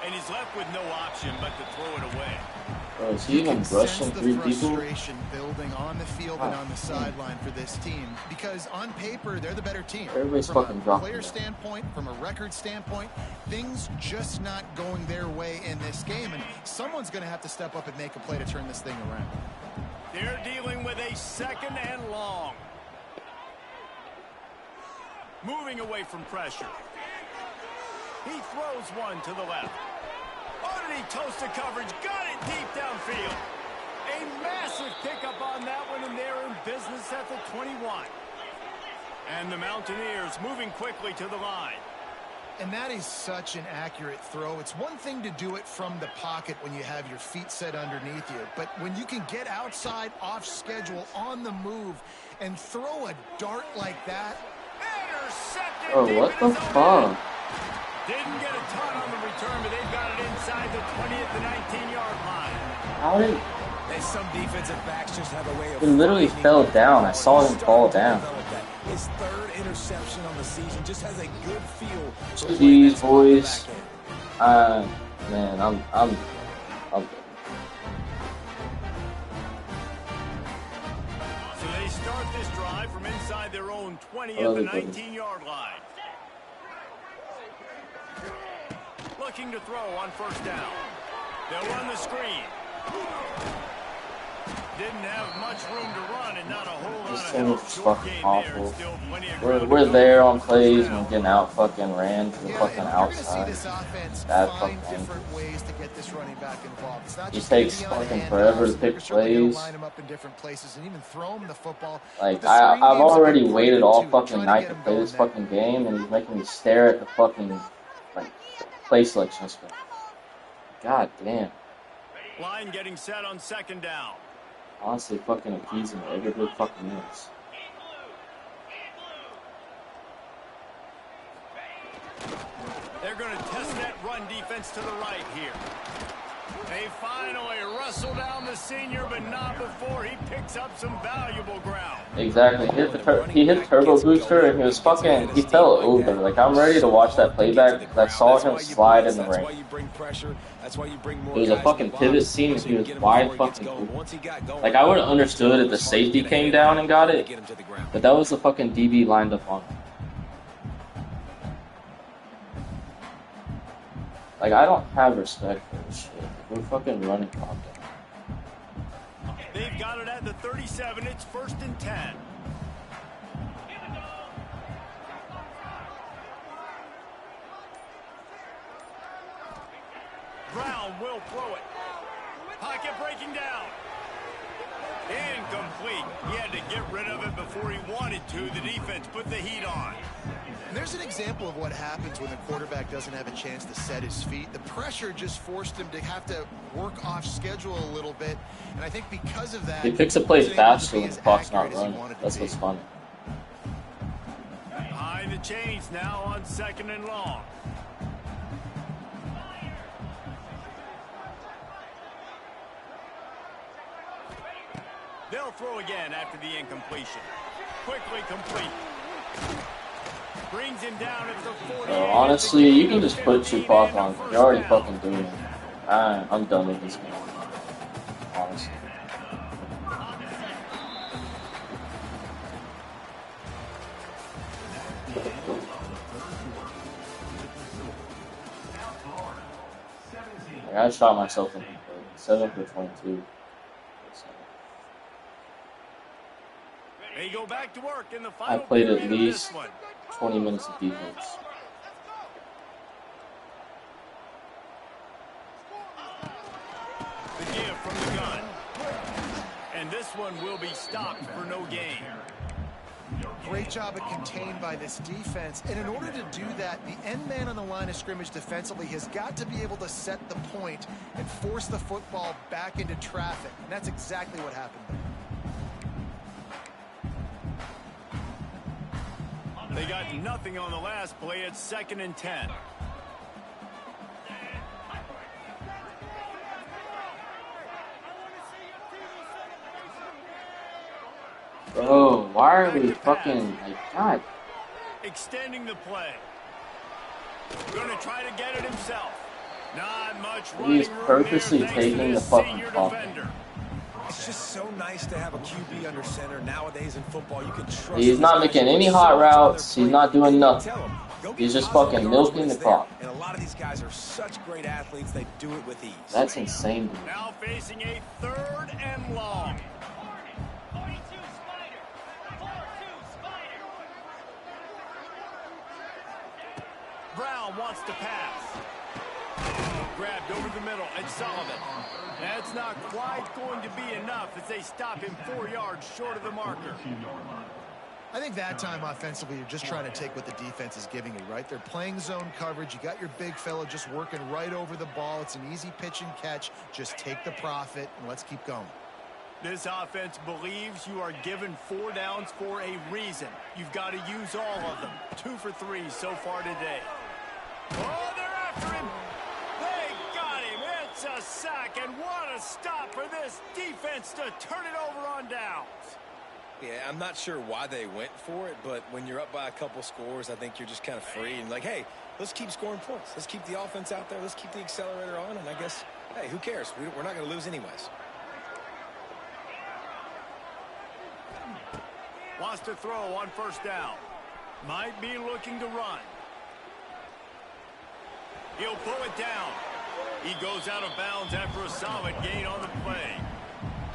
And he's left with no option but to throw it away. Bro, is he even rushing 3 people? Frustration building on the field and on the sideline for this team, because on paper they're the better team. Everybody's from fucking a dropping player it. standpoint, from a record standpoint, things just not going their way in this game, and someone's going to have to step up and make a play to turn this thing around. They're dealing with a 2nd and long. Moving away from pressure. He throws one to the left. Oh, did he toast the coverage? Got it deep downfield. A massive pickup on that one, and they're in business at the 21. And the Mountaineers moving quickly to the line. And that is such an accurate throw. It's one thing to do it from the pocket when you have your feet set underneath you, but when you can get outside, off schedule, on the move, and throw a dart like that. Intercepted. Oh, what the fuck? Didn't get a ton on the return, but they've got it inside the 20 at the 19-yard line. How did And some defensive backs just have a way of... he literally fell down? I saw him fall down. His 3rd interception on the season, just has a good feel. Jeez, boys. Man, I'm So they start this drive from inside their own 20 at the 19-yard line. Looking to throw on 1st down. They'll run the screen. Didn't have much room to run and not a whole lot This of team help. is Short fucking game awful. there. Still plenty of We're ground to there cover. on plays First and down. getting out fucking ran to the fucking And you're going to see outside. this offense Bad find fucking different ways to get this running back involved. It's not He just takes gonna be on fucking handoffs, forever to and pick they're certainly gonna plays. line him up in different places and even throw him the football. Like, But the I've screen game's a already big part of waited it, all too, fucking trying night get to him play this going fucking game, and he's making me stare at the fucking, like, play selection screen. God damn. Line getting set on 2nd down. Honestly, fucking appeasing me every big fucking minutes. They're going to test that run defense to the right here. They finally wrestle down the senior, but not before he picks up some valuable ground. Exactly. He hit turbo booster and he was fucking, he fell over. Like, I'm ready to watch that playback because I saw him slide in the ring. It was a fucking pivot scene and he was wide fucking open. Like, I would have understood if the safety came down and got it, but that was the fucking DB lined up on him. Like, I don't have respect for this shit. We're fucking running content. They've got it at the 37. It's 1st and 10. Brown will throw it. Pocket breaking down. Incomplete. He had to get rid of it before he wanted to. The defense put the heat on. And there's an example of what happens when the quarterback doesn't have a chance to set his feet. The pressure just forced him to have to work off schedule a little bit. And I think because of that, He picks up plays faster when the clock's not running. That's what's funny. Behind the chains now on 2nd and long. They'll throw again after the incompletion. Quickly complete. Brings him down at the 40. Honestly, you can just put your clock on. You're already fucking doing it. I'm done with this game. Honestly. I shot myself in 7 for 22. They go back to work in the I final played period at of least this one. 20 minutes of defense. The give from the gun. And this one will be stopped for no gain. Great job at contained by this defense. And in order to do that, the end man on the line of scrimmage defensively has got to be able to set the point and force the football back into traffic. And that's exactly what happened there. They got nothing on the last play. It's 2nd and 10. Bro, why are we fucking like God? Extending the play. Going to try to get it himself. Not much running He's room purposely there, thanks to taking the this fucking senior clock. defender. It's just so nice to have a QB under center nowadays in football. You can trust He's not these guys making any so hot much on their routes. He's plate. not doing And you nothing. tell 'em, go get He's just positive fucking yards milking when the it's clock. there. And a lot of these guys are such great athletes, they do it with ease. That's insane, dude. Now facing a 3rd and long. 42 Spider. 4-2 Spider. Brown wants to pass. Grabbed over the middle. It's Sullivan. That's not quite going to be enough as they stop him 4 yards short of the marker. I think that time offensively, you're just trying to take what the defense is giving you, right? They're playing zone coverage. You got your big fella just working right over the ball. It's an easy pitch and catch. Just take the profit and let's keep going. This offense believes you are given 4 downs for a reason. You've got to use all of them. 2 for 3 so far today. Oh, they're after him. They got him. It's a sack, and what a stop for this defense to turn it over on downs. Yeah, I'm not sure why they went for it, but when you're up by a couple scores, I think you're just kind of free and like, hey, let's keep scoring points. Let's keep the offense out there. Let's keep the accelerator on, and I guess, hey, who cares? We're not going to lose anyways. Wants to throw on 1st down. Might be looking to run. He'll pull it down. He goes out of bounds after a solid gain on the play.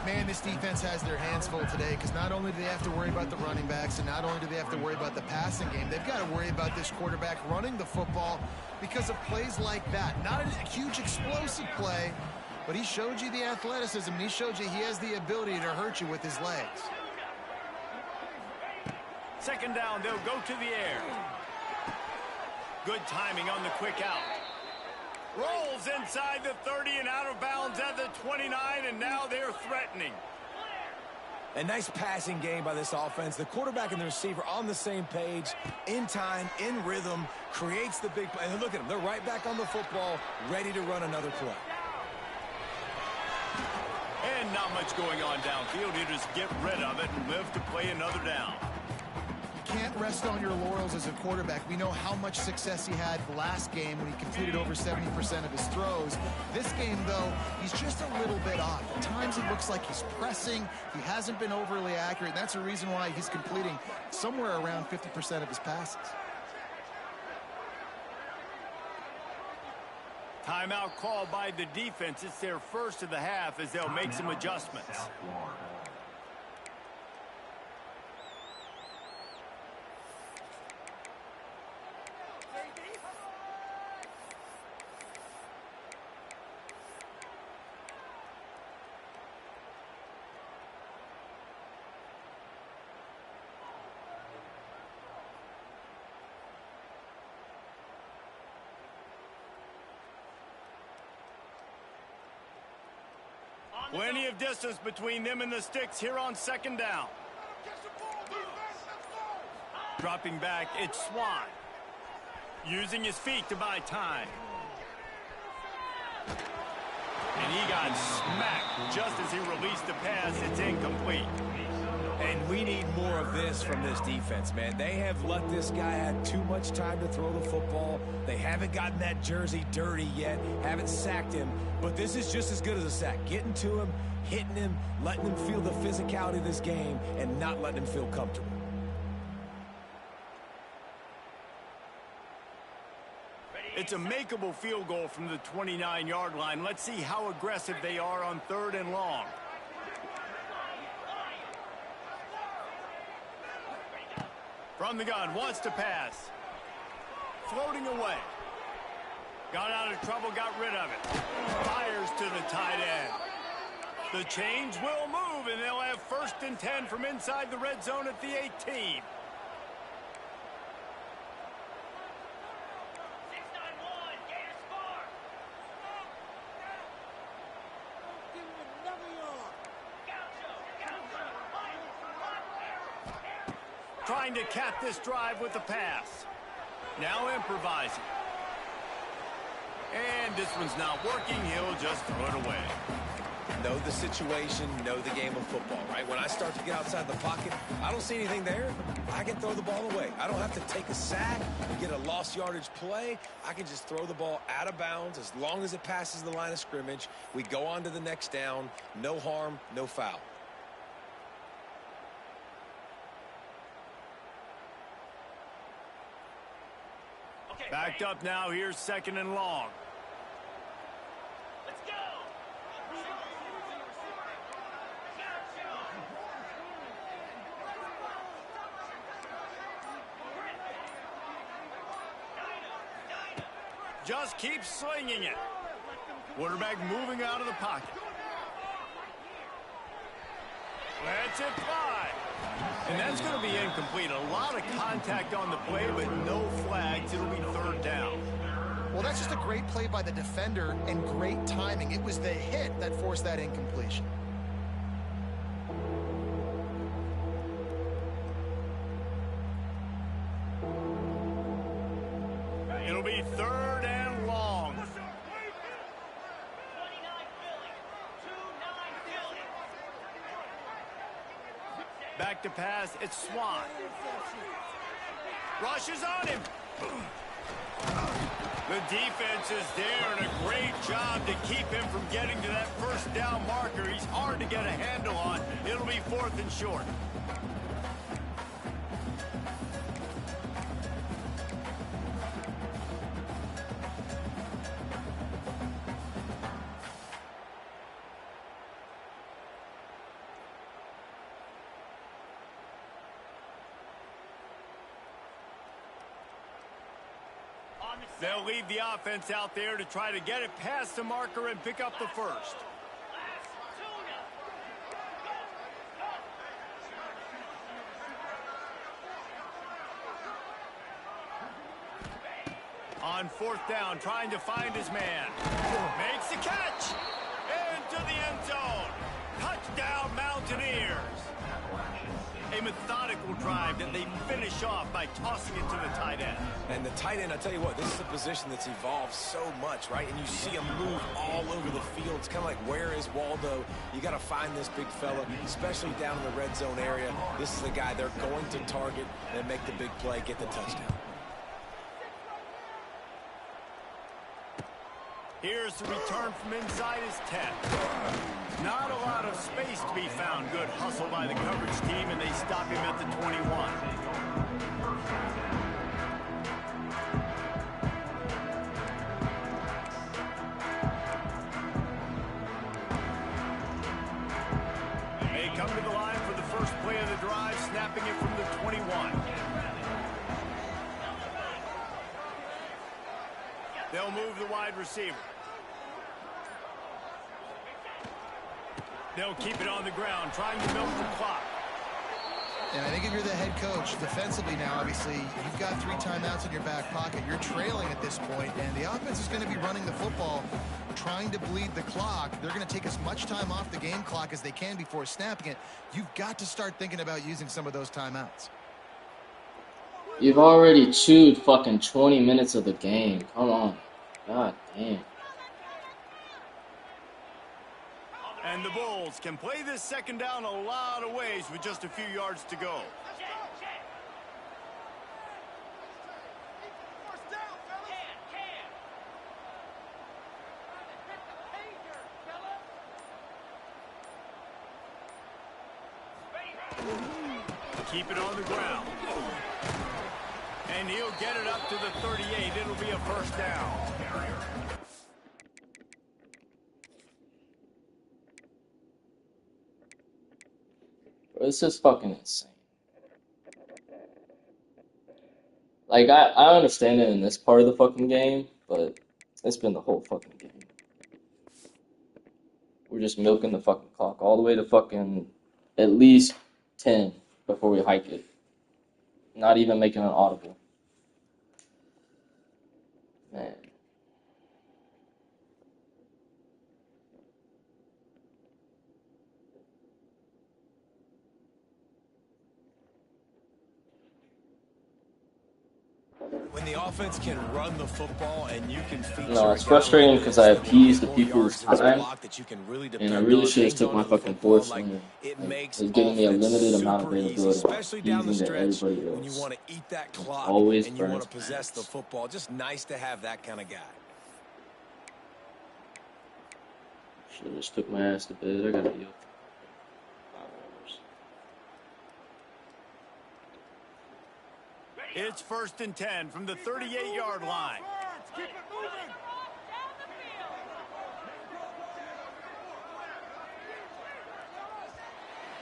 Man, this defense has their hands full today because not only do they have to worry about the running backs and not only do they have to worry about the passing game, they've got to worry about this quarterback running the football because of plays like that. Not a huge explosive play, but he showed you the athleticism and he showed you he has the ability to hurt you with his legs. 2nd down, they'll go to the air. Good timing on the quick out. Rolls inside the 30 and out of bounds at the 29, and now they're threatening. A nice passing game by this offense. The quarterback and the receiver on the same page, in time, in rhythm, creates the big play. And look at them. They're right back on the football, ready to run another play. And not much going on downfield. You just get rid of it and live to play another down. Can't rest on your laurels as a quarterback. We know how much success he had last game when he completed over 70% of his throws. This game, though, he's just a little bit off. At times it looks like he's pressing. He hasn't been overly accurate. And that's a reason why he's completing somewhere around 50% of his passes. Timeout called by the defense. It's their first of the half as they'll make some adjustments. Plenty of distance between them and the sticks here on 2nd down. Dropping back, it's Swan. Using his feet to buy time. And he got smacked just as he released the pass. It's incomplete. And we need more of this from this defense, man. They have let this guy have too much time to throw the football. They haven't gotten that jersey dirty yet, haven't sacked him. But this is just as good as a sack. Getting to him, hitting him, letting him feel the physicality of this game, and not letting him feel comfortable. It's a makeable field goal from the 29-yard line. Let's see how aggressive they are on 3rd and long. From the gun, wants to pass. Floating away. Got out of trouble, got rid of it. Fires to the tight end. The chains will move, and they'll have 1st and 10 from inside the red zone at the 18. 6-9-1. Gator score. Trying to cap this drive with the pass. Now improvising. And this one's not working. He'll just throw it away. Know the situation, know the game of football, right? When I start to get outside the pocket, I don't see anything there. I can throw the ball away. I don't have to take a sack, get a lost yardage play. I can just throw the ball out of bounds as long as it passes the line of scrimmage. We go on to the next down. No harm, no foul. Backed up now. Here's 2nd and long. Let's go. Just keep slinging it. Quarterback moving out of the pocket. Lets it fly. And that's going to be incomplete. A lot of contact on the play, but no flags. It'll be 3rd down. Well, that's just a great play by the defender and great timing. It was the hit that forced that incompletion. It'll be 3rd and long. 29 Philly. 2-9 Philly. Back to pass. It's Swan. Rushes on him. The defense is there, and a great job to keep him from getting to that 1st down marker. He's hard to get a handle on. It'll be 4th and short. They'll leave the offense out there to try to get it past the marker and pick up the 1st. On 4th down, trying to find his man. Makes the catch. Into the end zone. Touchdown, Mountaineers. A methodical drive that they finish off by tossing it to the tight end. And the tight end, I tell you what, this is a position that's evolved so much, right? And you see him move all over the field. It's kind of like, where is Waldo? You got to find this big fella, especially down in the red zone area. This is the guy they're going to target and make the big play, get the touchdown. Here's the return from inside his 10. Not a lot of space to be found. Good hustle by the coverage team, and they stop him at the 21. They come to the line for the first play of the drive, snapping it from the 21. They'll move the wide receiver. They'll keep it on the ground, trying to milk the clock. And I think if you're the head coach, defensively now, obviously, you've got 3 timeouts in your back pocket. You're trailing at this point, and the offense is going to be running the football, trying to bleed the clock. They're going to take as much time off the game clock as they can before snapping it. You've got to start thinking about using some of those timeouts. You've already chewed fucking 20 minutes of the game. Come on. God damn. And the Bulls can play this second down a lot of ways with just a few yards to go. Keep it on the ground. And he'll get it up to the 38. It'll be a first down. This is fucking insane. Like, I understand it in this part of the fucking game, but it's been the whole fucking game. We're just milking the fucking clock all the way to fucking at least 10 before we hike it. Not even making an audible. Man. When the offense can run the football and you can feature No, it's frustrating because I appeased the people's time, and I really should have took my fucking fourth swing. It's giving me a limited amount of availability, especially down the easing to stretch everybody when you else. want to eat that clock Always and you want burns to possess the pants. football. Just nice to have that kind of guy. Should have just took my ass to bed. I gotta be up. 5 hours. It's 1st and 10 from the 38-yard line.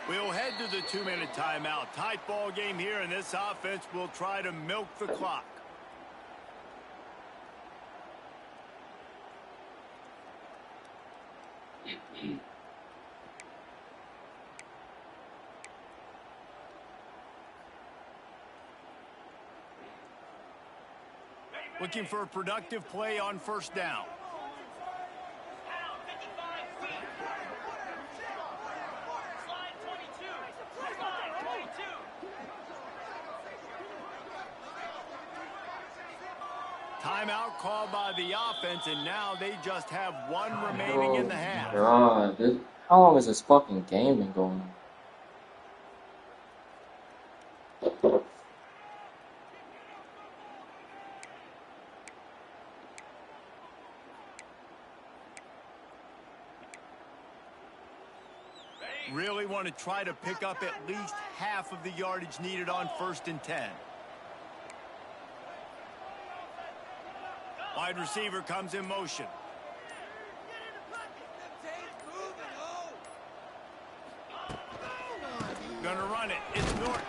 We'll head to the 2-minute timeout. Tight ball game here, and this offense will try to milk the clock. Looking for a productive play on first down. Timeout called by the offense, and now they just have one remaining in the half. God, how long has this fucking game been going on? Really want to try to pick up at least half of the yardage needed on 1st and 10. Wide receiver comes in motion. Gonna run it. It's Norton.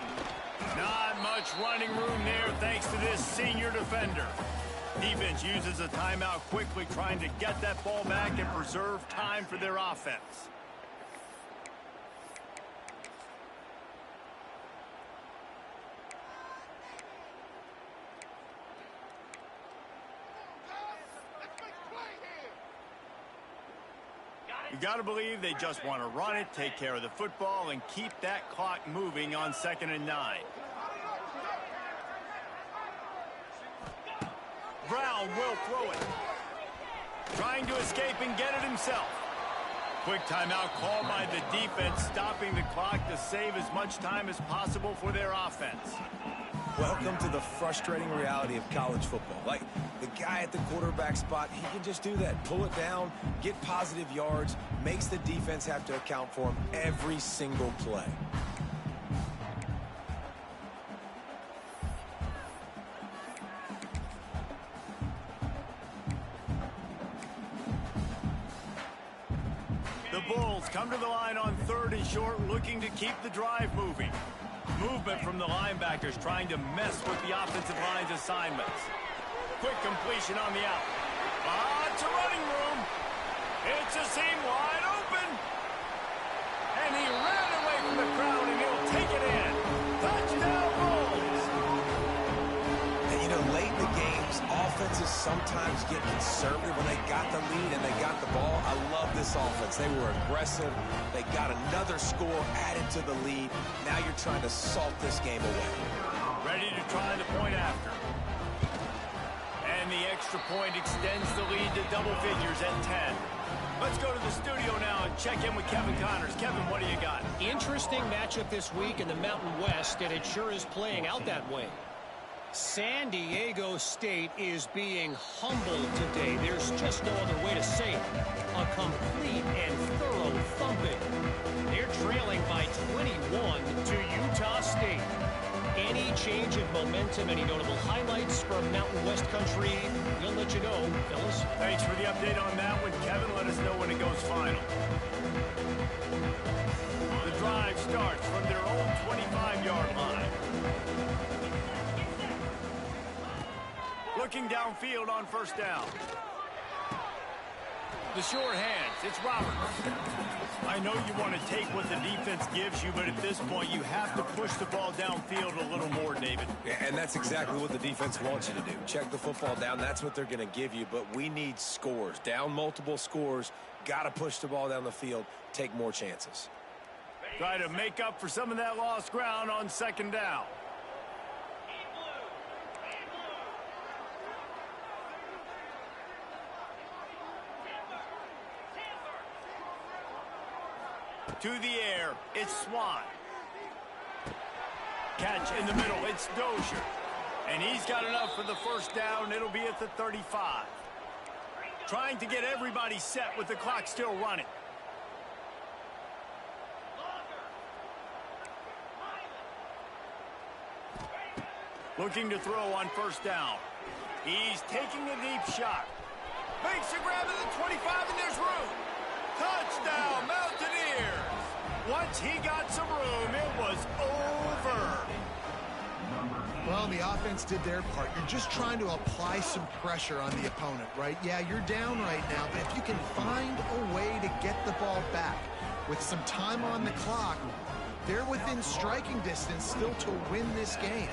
Not much running room there thanks to this senior defender. Defense uses a timeout quickly, trying to get that ball back and preserve time for their offense. You got to believe they just want to run it, take care of the football, and keep that clock moving on 2nd and 9. Brown will throw it. Trying to escape and get it himself. Quick timeout called by the defense, stopping the clock to save as much time as possible for their offense. Welcome to the frustrating reality of college football. Like, the guy at the quarterback spot, he can just do that. Pull it down, get positive yards, makes the defense have to account for him every single play. The Bulls come to the line on 3rd and short, looking to keep the drive moving. Movement from the linebackers trying to mess with the offensive line's assignments. Quick completion on the out. Lots of running room. It's a seam wide open. And he ran away from the crowd, and he'll take it in. Touchdown, Bulls. And, you know, late in the games, offenses sometimes get conservative when they got the lead and they got the ball. I love this offense. They were aggressive. They got another score added to the lead. Now you're trying to salt this game away. Ready to try the point after. And the extra point extends the lead to double figures at 10. Let's go to the studio now and check in with Kevin Connors. Kevin, what do you got? Interesting matchup this week in the Mountain West, and it sure is playing out that way. San Diego State is being humbled today. There's just no other way to say it. A complete and thorough thumping. They're trailing by 21 to Utah State. Any change of momentum, any notable highlights from Mountain West country, we'll let you know, fellas. Thanks for the update on that one, Kevin. Let us know when it goes final. The drive starts from their own 25-yard line. Looking downfield on first down. The short hands, it's Roberts. I know you want to take what the defense gives you, but at this point, you have to push the ball downfield a little more, David. Yeah, and that's exactly what the defense wants you to do. Check the football down. That's what they're going to give you, but we need scores. Down multiple scores, got to push the ball down the field, take more chances. Try to make up for some of that lost ground on second down. To the air, it's Swan. Catch in the middle, it's Dozier. And he's got enough for the first down. It'll be at the 35. Trying to get everybody set with the clock still running. Looking to throw on first down. He's taking a deep shot. Makes a grab at the 25, and there's room. Touchdown, Mountaineers! Once he got some room, it was over. Well, the offense did their part. You're just trying to apply some pressure on the opponent, right? Yeah, you're down right now, but if you can find a way to get the ball back with some time on the clock, they're within striking distance still to win this game.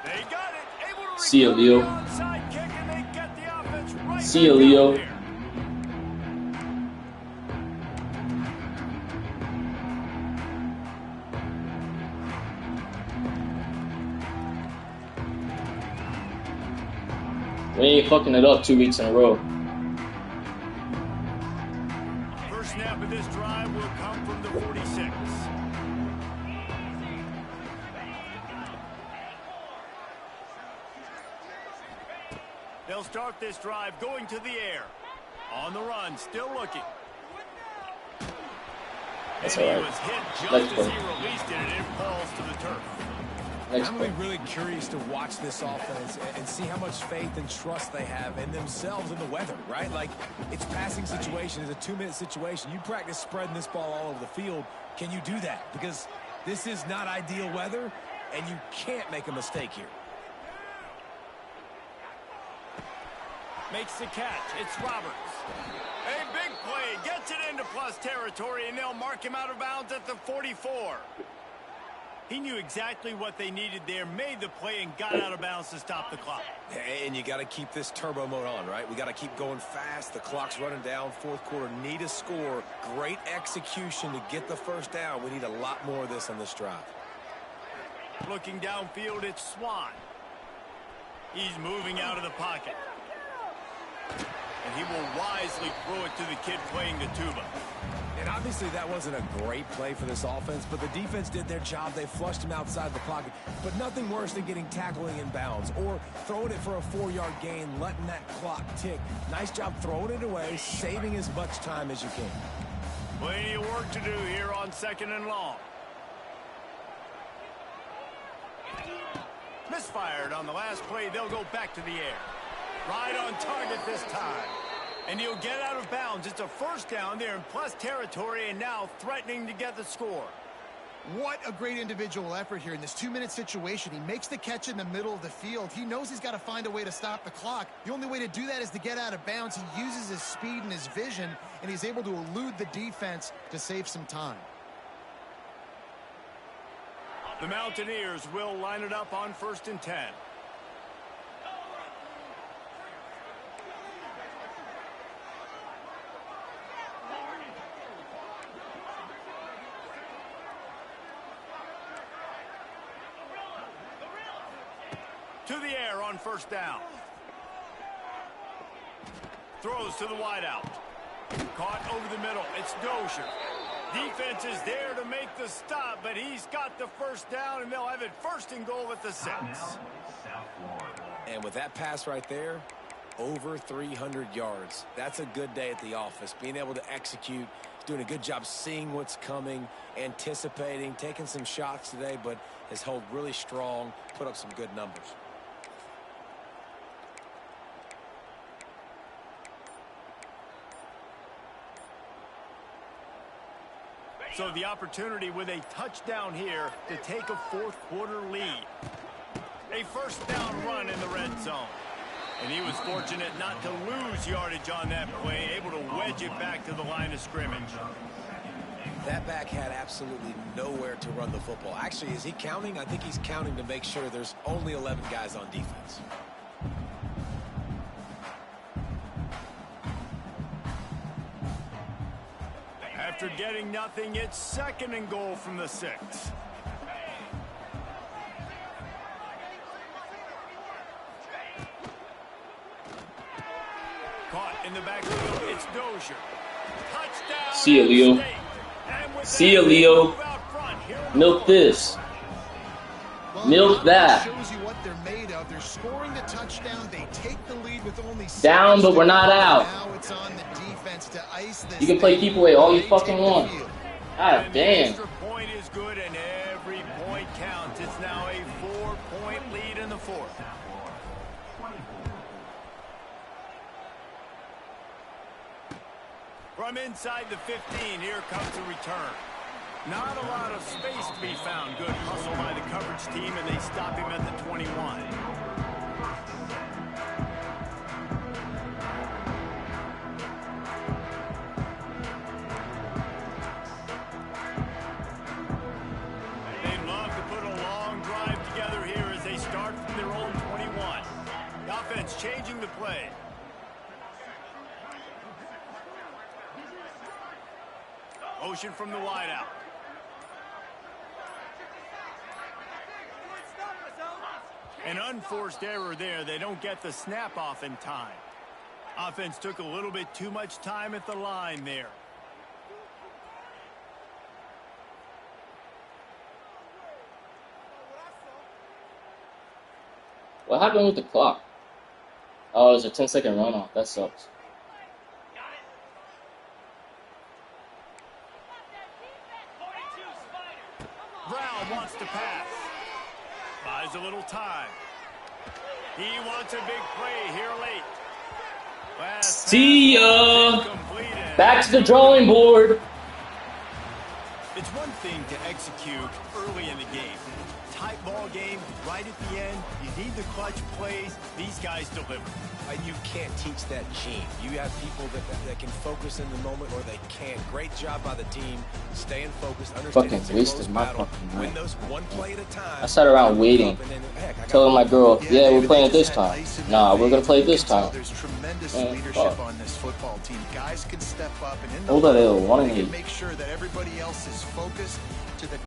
They got it. Able to See you, Leo. onside kick, and they get the offense right. See you, Leo. We ain't fucking it up 2 weeks in a row. First snap of this drive will come from the 46. They'll start this drive going to the air. On the run, still looking. That's and he alright. was hit just That's as cool. he released it, and it falls to the turf. Next I'm play. really, really curious to watch this offense and see how much faith and trust they have in themselves and the weather, right? Like, it's passing situation. It's a 2-minute situation. You practice spreading this ball all over the field. Can you do that? Because this is not ideal weather, and you can't make a mistake here. Makes the catch. It's Roberts. A big play. Gets it into plus territory, and they'll mark him out of bounds at the 44. He knew exactly what they needed there, made the play, and got out of bounds to stop the clock. And you got to keep this turbo mode on, right? We got to keep going fast. The clock's running down. Fourth quarter, need a score. Great execution to get the first down. We need a lot more of this on this drive. Looking downfield, it's Swan. He's moving out of the pocket. And he will wisely throw it to the kid playing the tuba. And obviously that wasn't a great play for this offense, but the defense did their job. They flushed him outside the pocket. But nothing worse than getting tackling in bounds or throwing it for a 4-yard gain, letting that clock tick. Nice job throwing it away, saving as much time as you can. Plenty of work to do here on second and long. Misfired on the last play. They'll go back to the air. Right on target this time. And he'll get out of bounds. It's a first down there in plus territory, and now threatening to get the score. What a great individual effort here in this 2-minute situation. He makes the catch in the middle of the field. He knows he's got to find a way to stop the clock. The only way to do that is to get out of bounds. He uses his speed and his vision, and he's able to elude the defense to save some time. The Mountaineers will line it up on 1st and 10. To the air on first down. Throws to the wideout. Caught over the middle. It's Dozier. Defense is there to make the stop, but he's got the first down, and they'll have it first and goal at the 6. And with that pass right there, over 300 yards. That's a good day at the office. Being able to execute, doing a good job seeing what's coming, anticipating, taking some shots today, but has held really strong, put up some good numbers. So the opportunity with a touchdown here to take a fourth-quarter lead. A first down run in the red zone. And he was fortunate not to lose yardage on that play, able to wedge it back to the line of scrimmage. That back had absolutely nowhere to run the football. Actually, is he counting? I think he's counting to make sure there's only 11 guys on defense. After getting nothing, it's second and goal from the 6. Caught in the backfield, it's Dozier. Touchdown. See ya, Leo. See ya, Leo. Milk this. Milk that. Shows you what they're made of. They're scoring the touchdown. They take the lead with only Down, but we're not out. Now it's on the defense to ice this. You can play keep away all you fucking want. God damn. Extra point is good, and every point counts. It's now a 4-point lead in the 4th. From inside the 15, here comes the return. Not a lot of space to be found. Good hustle by the coverage team, and they stop him at the 21. They'd love to put a long drive together here as they start from their own 21. The offense changing the play. Motion from the wideout. An unforced error there. They don't get the snap off in time. Offense took a little bit too much time at the line there. What happened with the clock? Oh, it was a 10-second runoff. That sucks. Brown wants to pass. Buys a little time. He wants a big play here late. Last See ya! Back to the drawing board. It's one thing to execute early in the game. Tight ball game, right at the end. You need the clutch plays. These guys deliver. You can't teach that gene. You have people that can focus in the moment, or they can't. Great job by the team, staying focused, understanding Fucking wasted my fucking win night. those one play at a time. I sat around waiting, telling my girl, yeah, we're playing it this time. Nah, we're gonna play it this time. There's tremendous Man, leadership fuck. on this football team. Guys can step up and in the Hold on, moment, one they and can make sure that everybody else is focused to the